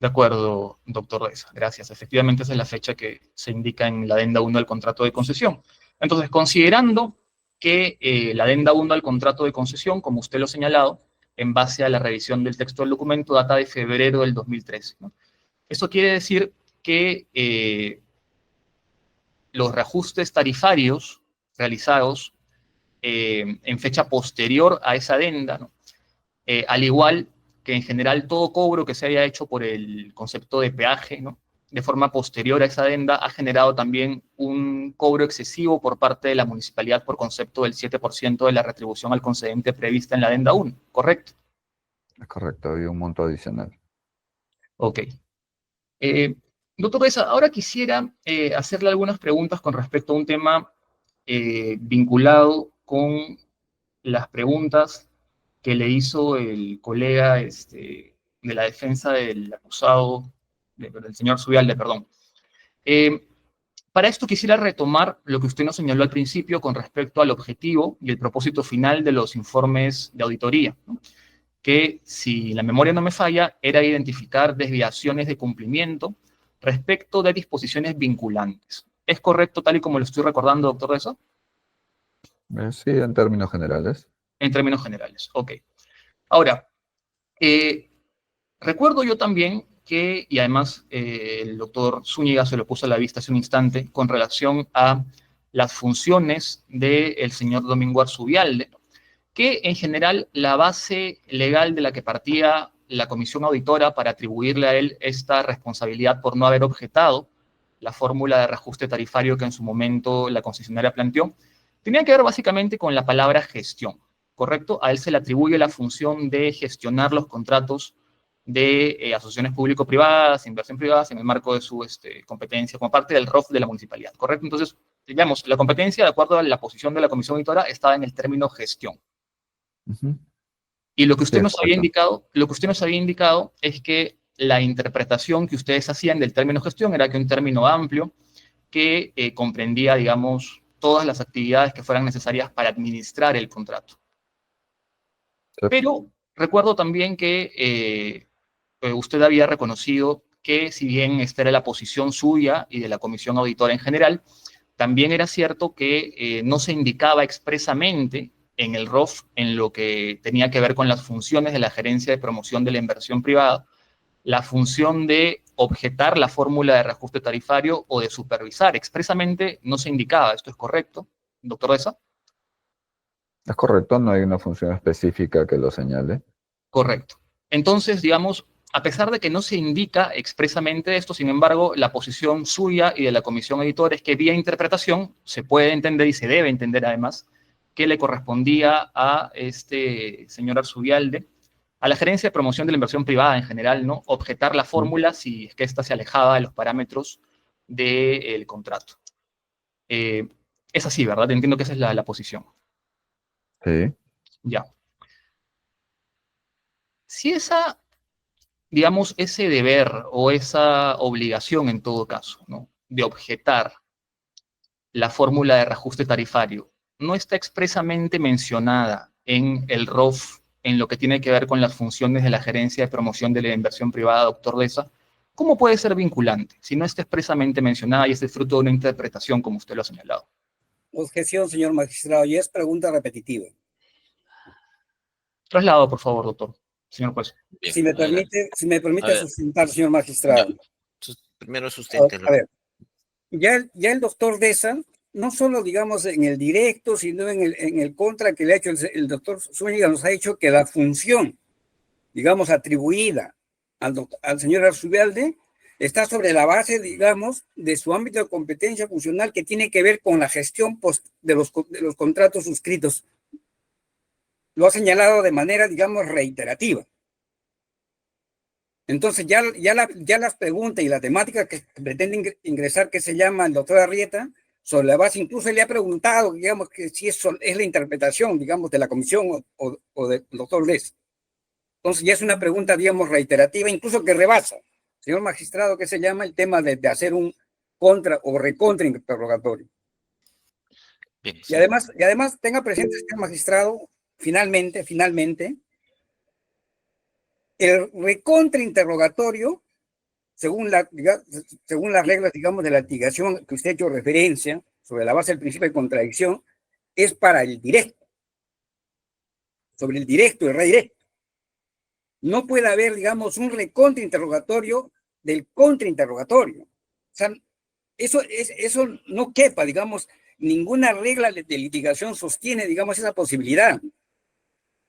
De acuerdo, doctor Reza. Gracias. Efectivamente, esa es la fecha que se indica en la adenda 1 al contrato de concesión. Entonces, considerando que la adenda 1 al contrato de concesión, como usted lo ha señalado, en base a la revisión del texto del documento, data de febrero del 2013, ¿no? Esto quiere decir que los reajustes tarifarios realizados en fecha posterior a esa adenda, ¿no?, al igual que en general todo cobro que se haya hecho por el concepto de peaje, ¿no?, de forma posterior a esa adenda, ha generado también un cobro excesivo por parte de la municipalidad por concepto del 7% de la retribución al concedente prevista en la adenda 1, ¿correcto?
Es correcto, había un monto adicional.
Ok. Doctor Reza, ahora quisiera hacerle algunas preguntas con respecto a un tema vinculado con las preguntas que le hizo el colega de la defensa del acusado, del señor Zubialde, perdón. Para esto quisiera retomar lo que usted nos señaló al principio con respecto al objetivo y el propósito final de los informes de auditoría, ¿no?, que, si la memoria no me falla, era identificar desviaciones de cumplimiento respecto de disposiciones vinculantes. ¿Es correcto tal y como lo estoy recordando, doctor Reza?
Sí, en términos generales.
En términos generales, ok. Ahora, recuerdo yo también que, y además el doctor Zúñiga se lo puso a la vista hace un instante, con relación a las funciones del señor Domingo Arzubialde, que en general la base legal de la que partía la comisión auditora para atribuirle a él esta responsabilidad por no haber objetado la fórmula de reajuste tarifario que en su momento la concesionaria planteó, tenía que ver básicamente con la palabra gestión, ¿correcto? A él se le atribuye la función de gestionar los contratos de asociaciones público-privadas, inversión privadas, en el marco de su competencia, como parte del ROF de la municipalidad, ¿correcto? Entonces, digamos, la competencia, de acuerdo a la posición de la comisión auditora, estaba en el término gestión.
Uh-huh.
Y lo que usted
Sí,
nos había indicado es que la interpretación que ustedes hacían del término gestión era que un término amplio que comprendía, digamos, todas las actividades que fueran necesarias para administrar el contrato.
Sí.
Pero recuerdo también que usted había reconocido que, si bien esta era la posición suya y de la comisión auditora en general, también era cierto que no se indicaba expresamente en el ROF, en lo que tenía que ver con las funciones de la gerencia de promoción de la inversión privada, la función de objetar la fórmula de reajuste tarifario o de supervisar. Expresamente no se indicaba. ¿Esto es correcto, doctor Reza?
Es correcto, no hay una función específica que lo señale.
Correcto. Entonces, digamos, A pesar de que no se indica expresamente esto, sin embargo, la posición suya y de la comisión editora es que vía interpretación se puede entender y se debe entender además que le correspondía a este señor Arzubialde, a la gerencia de promoción de la inversión privada en general, ¿no? Objetar la fórmula si es que ésta se alejaba de los parámetros del contrato. Es así, ¿verdad? Entiendo que esa es la posición.
Sí.
Ya. Si esa, digamos, ese deber o esa obligación en todo caso, ¿no?, de objetar la fórmula de reajuste tarifario no está expresamente mencionada en el ROF en lo que tiene que ver con las funciones de la gerencia de promoción de la inversión privada, doctor Deza, ¿cómo puede ser vinculante si no está expresamente mencionada y es el fruto de una interpretación como usted lo ha señalado?
Objeción, señor magistrado, y es pregunta repetitiva.
Traslado, por favor, doctor. Señor juez.
Bien,
Si me permite
ver.
sustentar, señor magistrado.
Ya. Primero sustente.
A ver, ya el doctor Deza, no solo, digamos, en el directo, sino en el contra que le ha hecho el doctor Zúñiga, nos ha dicho que la función, digamos, atribuida al señor Arzubialde está sobre la base, digamos, de su ámbito de competencia funcional que tiene que ver con la gestión de los contratos suscritos. Lo ha señalado de manera, digamos, reiterativa. Entonces, ya las preguntas y la temática que pretende ingresar, que se llama el doctor Arrieta, sobre la base, incluso le ha preguntado, digamos, que si eso es la interpretación, digamos, de la comisión o del doctor Les. Entonces, ya es una pregunta, digamos, reiterativa, incluso que rebasa, señor magistrado, que se llama el tema de hacer un contra o recontra interrogatorio.
Bien,
y además, tenga presente, señor magistrado, finalmente, el recontrainterrogatorio, según las reglas, digamos, de la litigación que usted ha hecho referencia, sobre la base del principio de contradicción, es para el directo, sobre el directo, el redirecto. No puede haber, digamos, un recontrainterrogatorio del contrainterrogatorio. O sea, eso no quepa, digamos, ninguna regla de litigación sostiene, digamos, esa posibilidad.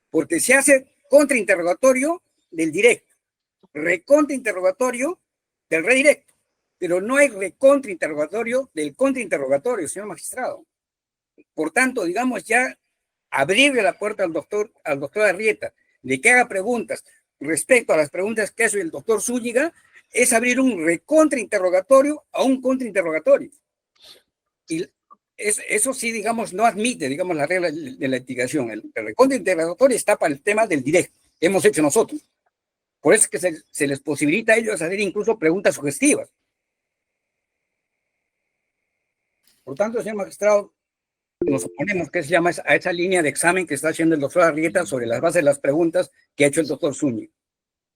Porque se hace contrainterrogatorio del directo, recontrainterrogatorio del redirecto, pero no hay recontrainterrogatorio del contrainterrogatorio, señor magistrado. Por tanto, digamos, ya abrirle la puerta al doctor Arrieta de que haga preguntas respecto a las preguntas que hace el doctor Zúñiga es abrir un recontrainterrogatorio a un contrainterrogatorio. Y eso sí, digamos, no admite, digamos, la regla de la litigación. El recontrainterrogatorio está para el tema del directo, que hemos hecho nosotros. Por eso es que se les posibilita a ellos hacer incluso preguntas sugestivas. Por tanto, señor magistrado, nos oponemos, que se llama, a esa línea de examen que está haciendo el doctor Arrieta sobre las bases de las preguntas que ha hecho el doctor Zúñiga.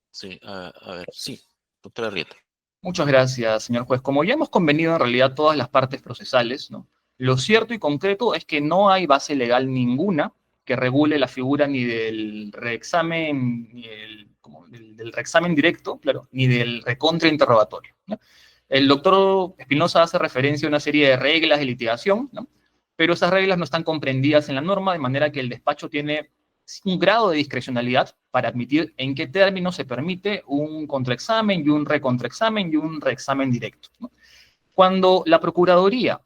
Sí, a ver, sí, doctor Arrieta.
Muchas gracias, señor juez. Como ya hemos convenido en realidad todas las partes procesales, ¿no?, lo cierto y concreto es que no hay base legal ninguna que regule la figura ni del reexamen, ni del reexamen directo, claro, ni del recontrainterrogatorio, ¿no? El doctor Espinosa hace referencia a una serie de reglas de litigación, ¿no?, pero esas reglas no están comprendidas en la norma, de manera que el despacho tiene un grado de discrecionalidad para admitir en qué términos se permite un contraexamen y un recontraexamen y un reexamen directo, ¿no? Cuando la Procuraduría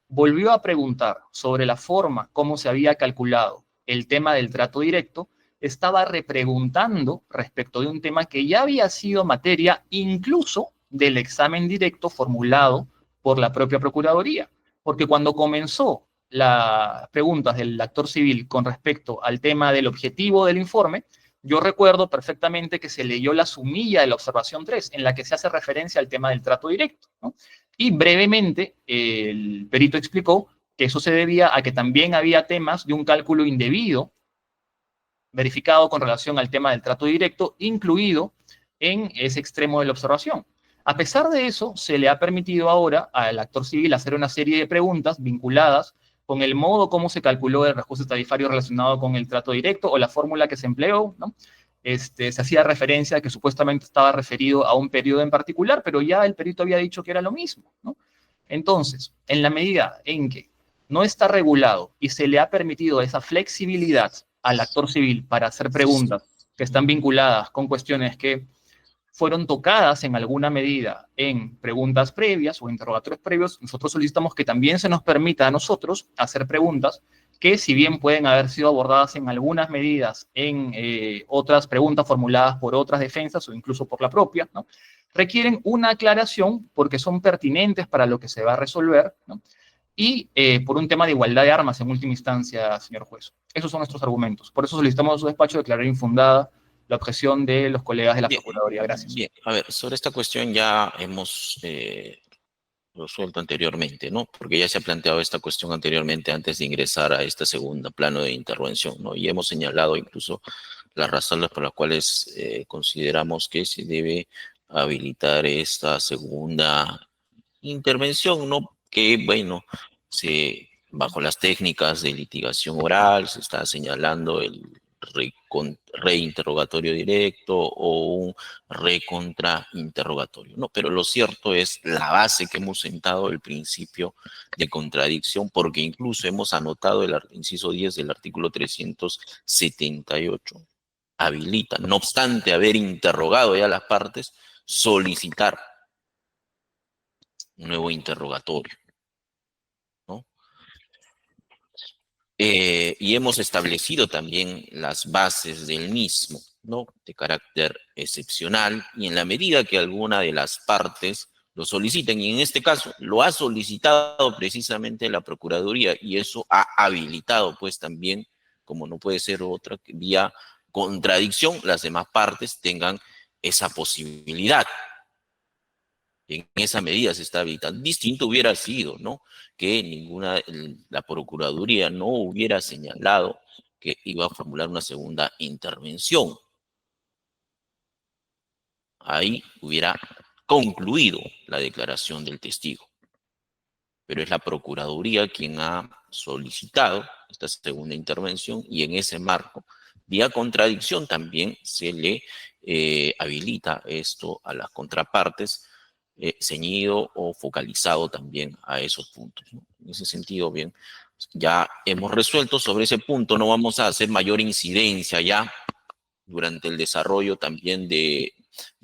volvió a preguntar sobre la forma como se había calculado el tema del trato directo, estaba repreguntando respecto de un tema que ya había sido materia incluso del examen directo formulado por la propia Procuraduría. Porque cuando comenzó las preguntas del actor civil con respecto al tema del objetivo del informe, yo recuerdo perfectamente que se leyó la sumilla de la observación 3, en la que se hace referencia al tema del trato directo, ¿no? Y brevemente el perito explicó que eso se debía a que también había temas de un cálculo indebido verificado con relación al tema del trato directo, incluido en ese extremo de la observación. A pesar de eso, se le ha permitido ahora al actor civil hacer una serie de preguntas vinculadas con el modo como se calculó el reajuste tarifario relacionado con el trato directo o la fórmula que se empleó, ¿no? Se hacía referencia a que supuestamente estaba referido a un periodo en particular, pero ya el perito había dicho que era lo mismo, ¿no? Entonces, en la medida en que no está regulado y se le ha permitido esa flexibilidad al actor civil para hacer preguntas que están vinculadas con cuestiones que fueron tocadas en alguna medida en preguntas previas o interrogatorios previos, nosotros solicitamos que también se nos permita a nosotros hacer preguntas que, si bien pueden haber sido abordadas en algunas medidas en otras preguntas formuladas por otras defensas o incluso por la propia, ¿no?, requieren una aclaración porque son pertinentes para lo que se va a resolver, ¿no?, y por un tema de igualdad de armas en última instancia, señor juez. Esos son nuestros argumentos. Por eso solicitamos a su despacho declarar infundada la objeción de los colegas de la Procuraduría. Gracias.
Bien, a ver, sobre esta cuestión ya hemos resuelto anteriormente, ¿no? Porque ya se ha planteado esta cuestión anteriormente antes de ingresar a este segundo plano de intervención, ¿no? Y hemos señalado incluso las razones por las cuales consideramos que se debe habilitar esta segunda intervención, ¿no? Que, bueno, bajo las técnicas de litigación oral se está señalando el reinterrogatorio directo o un recontrainterrogatorio, ¿no? Pero lo cierto es la base que hemos sentado, el principio de contradicción, porque incluso hemos anotado el inciso 10 del artículo 378, habilita, no obstante haber interrogado ya a las partes, solicitar un nuevo interrogatorio, ¿no? Y hemos establecido también las bases del mismo, ¿no?, de carácter excepcional, y en la medida que alguna de las partes lo soliciten, y en este caso lo ha solicitado precisamente la Procuraduría, y eso ha habilitado pues también, como no puede ser otra vía contradicción, las demás partes tengan esa posibilidad. En esa medida se está habilitando. Distinto hubiera sido, ¿no?, que la Procuraduría no hubiera señalado que iba a formular una segunda intervención. Ahí hubiera concluido la declaración del testigo. Pero es la Procuraduría quien ha solicitado esta segunda intervención, y en ese marco, vía contradicción, también se le habilita esto a las contrapartes, ceñido o focalizado también a esos puntos, ¿no? En ese sentido, bien, ya hemos resuelto sobre ese punto, no vamos a hacer mayor incidencia ya durante el desarrollo también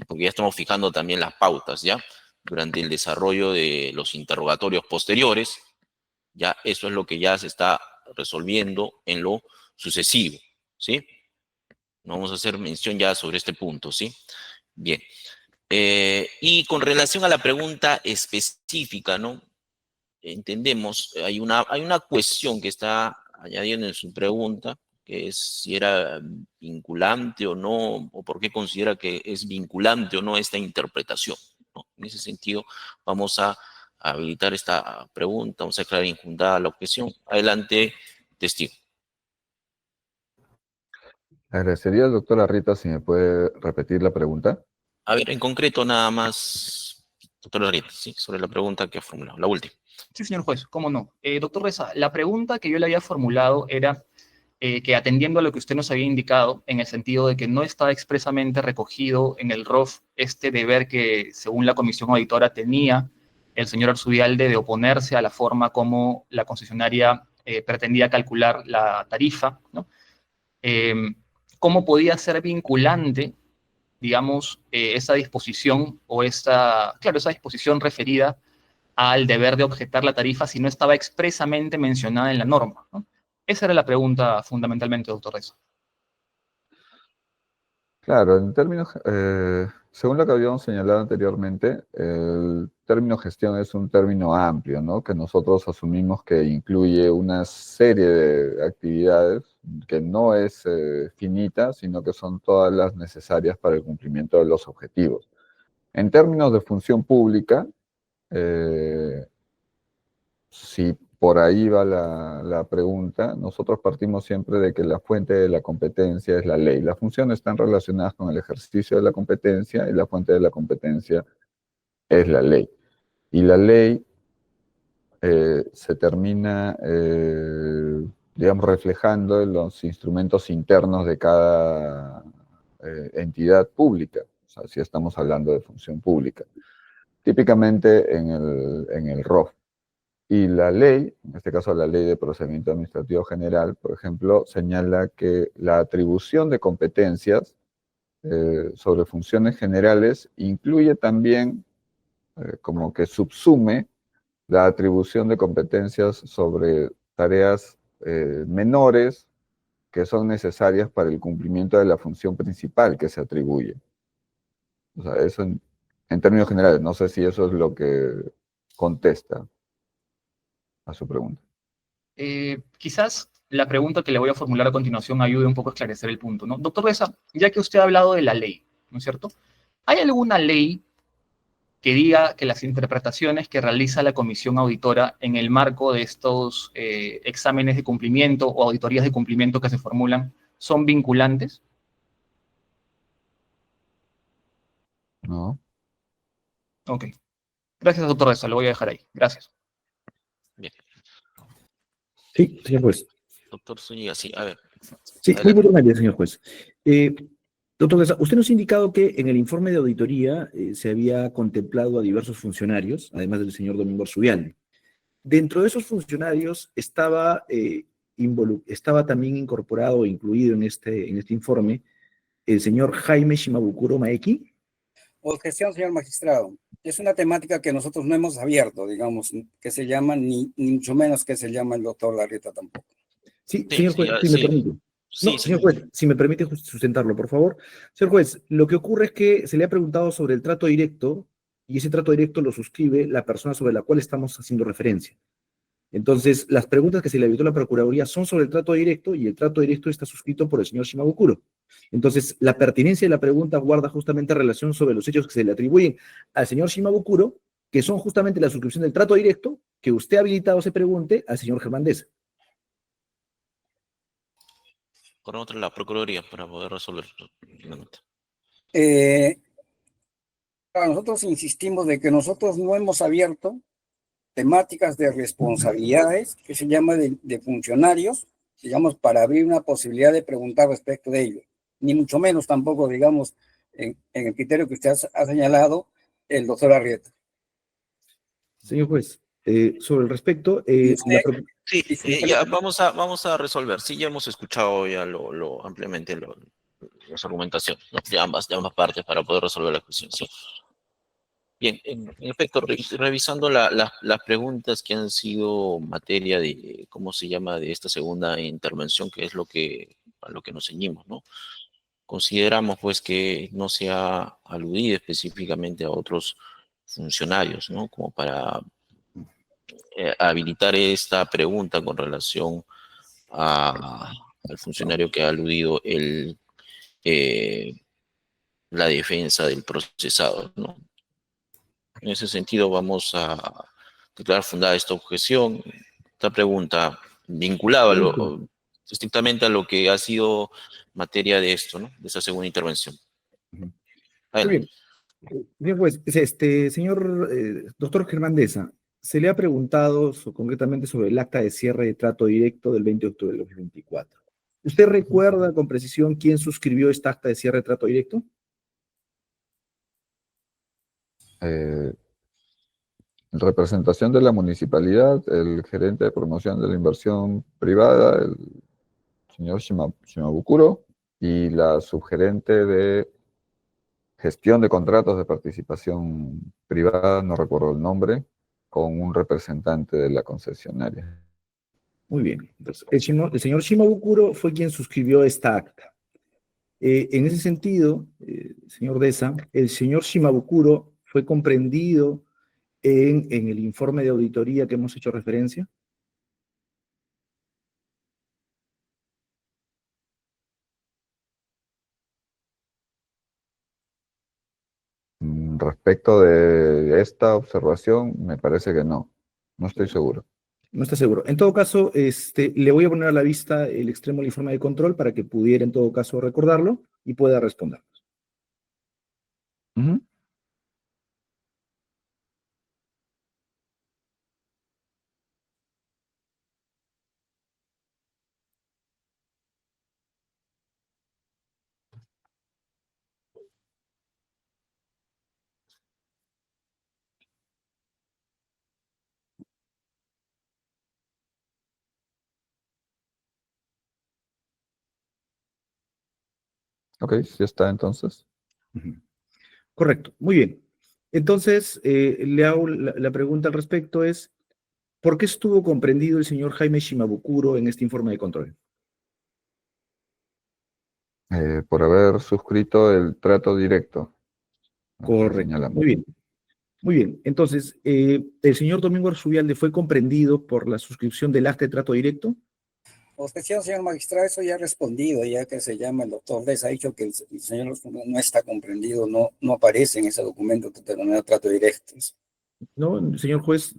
porque ya estamos fijando también las pautas, ya, durante el desarrollo de los interrogatorios posteriores, ya eso es lo que ya se está resolviendo en lo sucesivo, ¿sí? No vamos a hacer mención ya sobre este punto, ¿sí? Bien. Y con relación a la pregunta específica, ¿no?, entendemos, hay una cuestión que está añadiendo en su pregunta, que es si era vinculante o no, o por qué considera que es vinculante o no esta interpretación, ¿no? En ese sentido, vamos a habilitar esta pregunta, vamos a declarar infundada la objeción. Adelante, testigo.
Agradecería al doctor Arrieta si me puede repetir la pregunta.
A ver, en concreto nada más, doctor Arrieta, ¿sí?, sobre la pregunta que ha formulado, la última.
Sí, señor juez, cómo no. Doctor Reza, la pregunta que yo le había formulado era que, atendiendo a lo que usted nos había indicado, en el sentido de que no estaba expresamente recogido en el ROF este deber que, según la comisión auditora, tenía el señor Arzubialde de oponerse a la forma como la concesionaria pretendía calcular la tarifa, ¿no? ¿Cómo podía ser vinculante, digamos, esa disposición o esa disposición referida al deber de objetar la tarifa si no estaba expresamente mencionada en la norma, ¿no? Esa era la pregunta fundamentalmente, doctor Reza.
Claro, en términos, según lo que habíamos señalado anteriormente, el término gestión es un término amplio, ¿no?, que nosotros asumimos que incluye una serie de actividades que no es finita, sino que son todas las necesarias para el cumplimiento de los objetivos. En términos de función pública, si por ahí va la pregunta, nosotros partimos siempre de que la fuente de la competencia es la ley. Las funciones están relacionadas con el ejercicio de la competencia y la fuente de la competencia es la ley. Y la ley se termina, digamos, reflejando en los instrumentos internos de cada entidad pública, o sea, si estamos hablando de función pública. Típicamente en el ROF. Y la ley, en este caso la Ley de Procedimiento Administrativo General, por ejemplo, señala que la atribución de competencias sobre funciones generales incluye también, como que subsume la atribución de competencias sobre tareas menores que son necesarias para el cumplimiento de la función principal que se atribuye. O sea, eso en términos generales, no sé si eso es lo que contesta a su pregunta.
Quizás la pregunta que le voy a formular a continuación ayude un poco a esclarecer el punto, ¿no? Doctor Besa, ya que usted ha hablado de la ley, ¿no es cierto? ¿Hay alguna ley que diga que las interpretaciones que realiza la comisión auditora en el marco de estos exámenes de cumplimiento o auditorías de cumplimiento que se formulan son vinculantes?
¿No?
Ok. Gracias, doctor Besa, lo voy a dejar ahí. Gracias.
Bien.
Sí, señor juez.
Doctor Zúñiga, sí, a ver.
Sí, muy
Adelante.
brevemente, señor juez. Doctor Deza, usted nos ha indicado que en el informe de auditoría se había contemplado a diversos funcionarios, además del señor Domingo Arzubial. Dentro de esos funcionarios estaba también incorporado o incluido en este informe el señor Jaime Shimabukuro Maeki.
Objeción, señor magistrado. Es una temática que nosotros no hemos abierto, digamos, que se llama, ni mucho menos que se llama el doctor Larrieta tampoco.
Sí,
Sí,
señor
sí,
juez, si me
sí,
permite.
sí,
No,
sí.
señor juez, si me permite sustentarlo, por favor. Señor juez, lo que ocurre es que se le ha preguntado sobre el trato directo y ese trato directo lo suscribe la persona sobre la cual estamos haciendo referencia. Entonces, las preguntas que se le habilitó a la Procuraduría son sobre el trato directo y el trato directo está suscrito por el señor Shimabukuro. Entonces, la pertinencia de la pregunta guarda justamente relación sobre los hechos que se le atribuyen al señor Shimabukuro, que son justamente la suscripción del trato directo que usted ha habilitado se pregunte al señor Germández.
Por otra, la Procuraduría para poder resolver.
Eh, Nosotros insistimos de que nosotros no hemos abierto temáticas de responsabilidades que se llama de funcionarios, digamos, para abrir una posibilidad de preguntar respecto de ello. Ni mucho menos tampoco, digamos, en el criterio que usted ha señalado, el doctor Arrieta.
Señor juez, sobre el respecto,
Y usted,
Sí,
y si me
ya
permite,
vamos a resolver. Sí, ya hemos escuchado ya ampliamente las argumentaciones, ¿no? De ambas partes para poder resolver la cuestión. Sí. Bien, en efecto, revisando las preguntas que han sido materia de, ¿cómo se llama?, de esta segunda intervención, que es a lo que nos ceñimos, ¿no? Consideramos, pues, que no se ha aludido específicamente a otros funcionarios, ¿no? Como para habilitar esta pregunta con relación al funcionario que ha aludido eh, la defensa del procesado, ¿no? En ese sentido, vamos a declarar fundada esta objeción, esta pregunta vinculada estrictamente a lo que ha sido materia de esto, ¿no? De esa segunda intervención.
muy
Adelante.
bien. Bien, pues, señor doctor Germándeza, se le ha preguntado concretamente sobre el acta de cierre de trato directo del 20 de octubre de 2024. ¿Usted recuerda con precisión quién suscribió esta acta de cierre de trato directo?
En representación de la municipalidad, el gerente de promoción de la inversión privada, el señor Shimabukuro, y la subgerente de gestión de contratos de participación privada, no recuerdo el nombre, con un representante de la concesionaria.
Muy bien. Entonces, el señor Shimabukuro fue quien suscribió esta acta. En ese sentido, señor Deza, el señor Shimabukuro fue comprendido en el informe de auditoría que hemos hecho referencia.
Respecto de esta observación, me parece que no. No estoy seguro.
No está seguro. En todo caso, le voy a poner a la vista el extremo del informe de control para que pudiera en todo caso recordarlo y pueda responder.
Ujú. Ok, sí está entonces.
Ujú. Correcto, muy bien. Entonces, le hago la pregunta al respecto es, ¿por qué estuvo comprendido el señor Jaime Shimabukuro en este informe de control?
Por haber suscrito el trato directo. Así
Correcto,
señalamos.
muy bien. Muy bien, entonces, ¿el señor Domingo Arzubialde fue comprendido por la suscripción del acta de trato directo?
Objeción, señor magistrado, eso ya ha respondido, ya que se llama el doctor Des, ha dicho que el señor no está comprendido, no aparece en ese documento que denomina trato directo.
No, señor juez,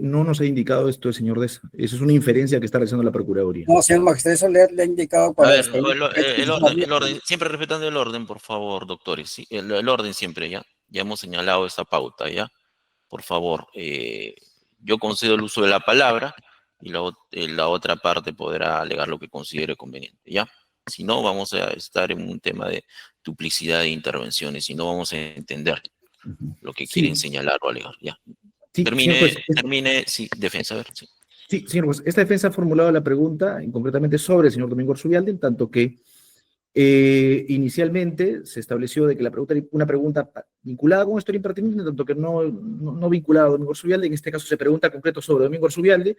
no nos ha indicado esto el señor Deza. Eso es una inferencia que está realizando la Procuraduría.
No, señor magistrado, eso le ha indicado
A
para
ver,
desprender.
el orden, siempre respetando el orden, por favor, doctores. ¿Sí? El orden siempre, ¿ya? Ya hemos señalado esta pauta, ¿ya? Por favor, yo concedo el uso de la palabra y la otra parte podrá alegar lo que considere conveniente, ¿ya? Si no, vamos a estar en un tema de duplicidad de intervenciones y no vamos a entender
Ujú.
lo que quieren
Sí,
señalar o alegar, ¿ya?
sí, señor juez.
Termine, sí, defensa, a ver, sí.
Sí, señor juez. Esta defensa ha formulado la pregunta, concretamente sobre el señor Domingo Arzubialde, en tanto que inicialmente se estableció de que la pregunta era una pregunta vinculada con una historia impertinente, tanto que no vinculada a Domingo Arzubialde. En este caso se pregunta concreto sobre Domingo Arzubialde.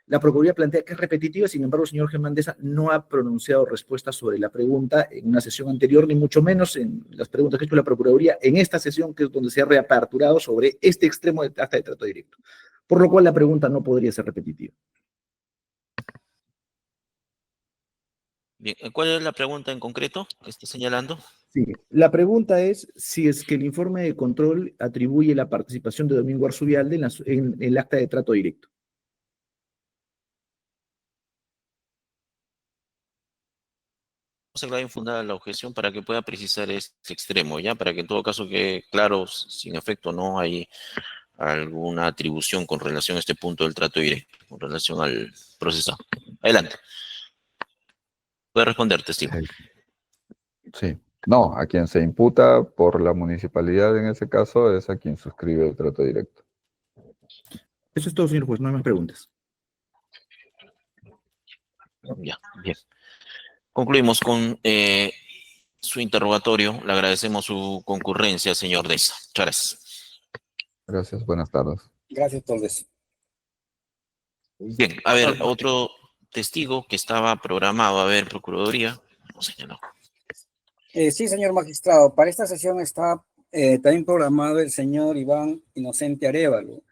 La Procuraduría plantea que es repetitiva, sin embargo, el señor Germán Deza no ha pronunciado respuesta sobre la pregunta en una sesión anterior, ni mucho menos en las preguntas que ha hecho la Procuraduría en esta sesión, que es donde se ha reaperturado sobre este extremo de acta de trato directo. Por lo cual la pregunta no podría ser repetitiva.
Bien, ¿cuál es la pregunta en concreto que está señalando?
Sí, la pregunta es si es que el informe de control atribuye la participación de Domingo Arzubialde en el acta de trato directo.
Se va a infundar la objeción para que pueda precisar este extremo, ¿ya? Para que en todo caso quede claro, sin efecto, no hay alguna atribución con relación a este punto del trato directo, con relación al procesado. Adelante. Puede responder, testigo.
Sí. No, a quien se imputa por la municipalidad en ese caso es a quien suscribe el trato directo.
Eso es todo, señor juez, no hay más preguntas.
Ya, bien. Concluimos con su interrogatorio. Le agradecemos su concurrencia, señor Deza. Muchas gracias.
Gracias, buenas tardes.
Gracias, doctor Des.
Bien, a ver, otro testigo que estaba programado, a ver, Procuraduría. No señaló.
Sí, señor magistrado, para esta sesión está también programado el señor Iván Inocente Arévalo.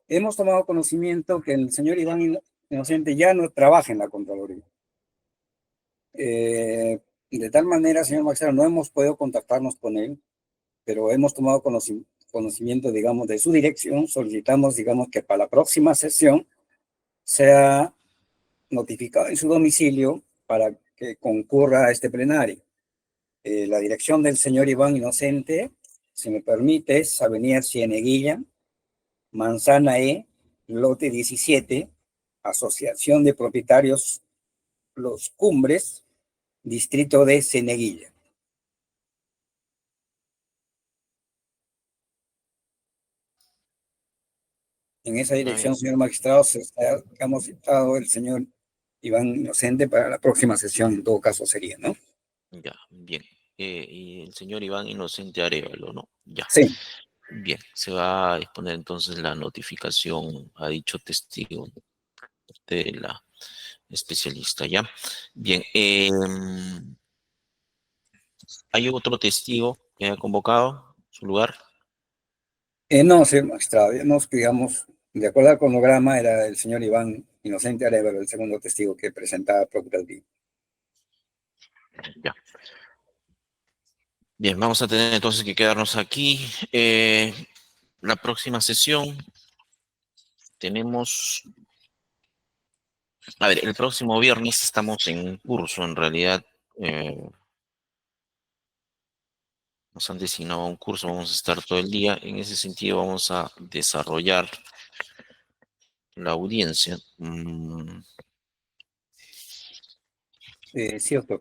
Hemos tomado conocimiento que el señor Iván Inocente ya no trabaja en la Contraloría. De tal manera, señor magistrado, no hemos podido contactarnos con él, pero hemos tomado conocimiento, digamos, de su dirección. Solicitamos, digamos, que para la próxima sesión sea notificado en su domicilio para que concurra a este plenario. La dirección del señor Iván Inocente, si me permite, es Avenida Cieneguilla, Manzana E, lote 17, Asociación de Propietarios Los Cumbres, distrito de Cieneguilla. En esa dirección, señor magistrado, hemos citado el señor Iván Inocente para la próxima sesión, en todo caso sería, ¿no?
Ya, bien. Y el señor Iván Inocente Arévalo, ¿no? Ya.
Sí.
Bien, se va a disponer entonces la notificación a dicho testigo de la especialista, ¿ya? Bien, ¿hay otro testigo que haya convocado su lugar?
No, señor magistrado, nos digamos, de acuerdo al cronograma, era el señor Iván Inocente Arévalo, el segundo testigo que presentaba Procuraduría.
Ya. Bien, vamos a tener entonces que quedarnos aquí. La próxima sesión tenemos... A ver, el próximo viernes estamos en curso, en realidad. Nos han designado un curso, vamos a estar todo el día. En ese sentido vamos a desarrollar la audiencia.
Sí, doctor.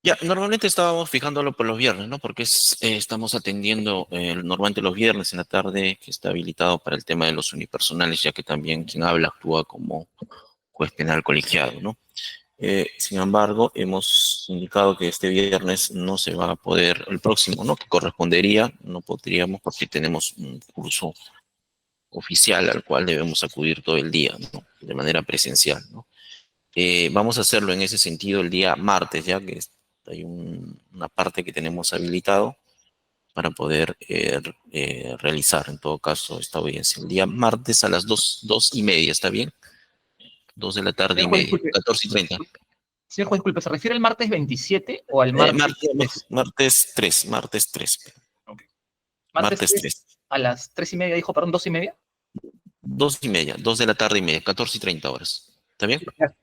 Ya, normalmente estábamos fijándolo por los viernes, ¿no? Porque estamos atendiendo normalmente los viernes en la tarde, que está habilitado para el tema de los unipersonales, ya que también quien habla actúa como juez penal colegiado, ¿no? Sin embargo, hemos indicado que este viernes no se va a poder, el próximo, ¿no? Que correspondería, no podríamos porque tenemos un curso oficial al cual debemos acudir todo el día, ¿no? De manera presencial, ¿no? Vamos a hacerlo en ese sentido el día martes, ya que hay una parte que tenemos habilitado para poder realizar, en todo caso, esta audiencia. El día martes a las 2:30, ¿está bien? 2 de la tarde y
Señor juez,
media,
disculpe.
14:30.
Señor juez, disculpe, ¿se refiere al martes 27 o al martes?
Martes 3, martes 3.
Ok.
Martes 3.
A las 3:30, dijo, perdón, 2:30.
2:30, 2 de la tarde y media, 14:30 horas. ¿Está bien?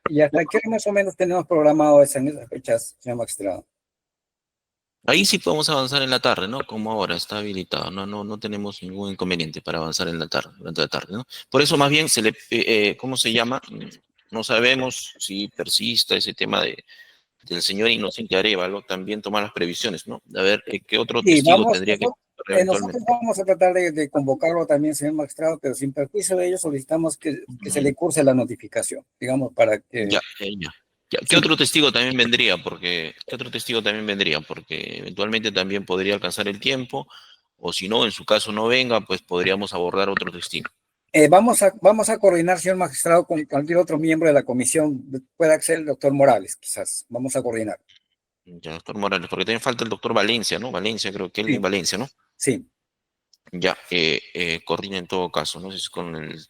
¿Y hasta qué hora más o menos tenemos programado en esas fechas, señor magistrado?
Ahí sí podemos avanzar en la tarde, ¿no? Como ahora está habilitado. No tenemos ningún inconveniente para avanzar en la tarde, durante la tarde, ¿no? Por eso más bien ¿cómo se llama? No sabemos si persista ese tema del señor Inocente Arévalo, también tomar las previsiones, ¿no? A ver, ¿qué otro
Sí,
testigo tendría que
nosotros
eventualmente?
vamos a tratar de convocarlo también, señor magistrado, pero sin perjuicio de ello solicitamos que se le curse la notificación, digamos, para que...
Ya. ¿Qué
Sí.
otro testigo también vendría? ¿Qué otro testigo también vendría? Porque eventualmente también podría alcanzar el tiempo, o si no, en su caso no venga, pues podríamos abordar otro testigo.
Vamos a coordinar, señor magistrado, con cualquier otro miembro de la comisión, pueda ser el doctor Morales, quizás, vamos a coordinar.
Ya, doctor Morales, porque también falta el doctor Valencia, ¿no? Valencia, creo que él en
Sí,
Valencia, ¿no?
sí,
Ya, coordina en todo caso, no sé si es con el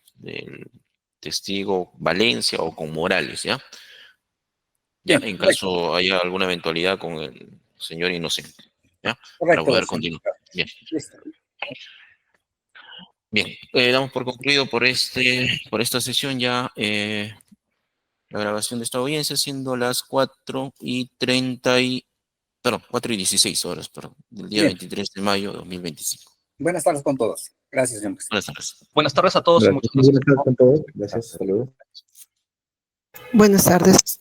testigo Valencia o con Morales, ¿ya? Ya,
bien,
en
correcto,
caso haya alguna eventualidad con el señor Inocente, ¿ya? Para
correcto,
poder
señor
continuar.
magistrado.
Bien,
Listo.
bien. Damos por concluido por esta sesión ya la grabación de esta audiencia, siendo las 4:16 horas, perdón, del día
Bien,
23 de mayo de 2025.
buenas tardes con todos. Gracias, señor magistrado.
Buenas tardes.
Buenas tardes a todos y muchas
Gracias.
gracias.
Buenas tardes con todos. Gracias. Hasta luego.
Buenas tardes.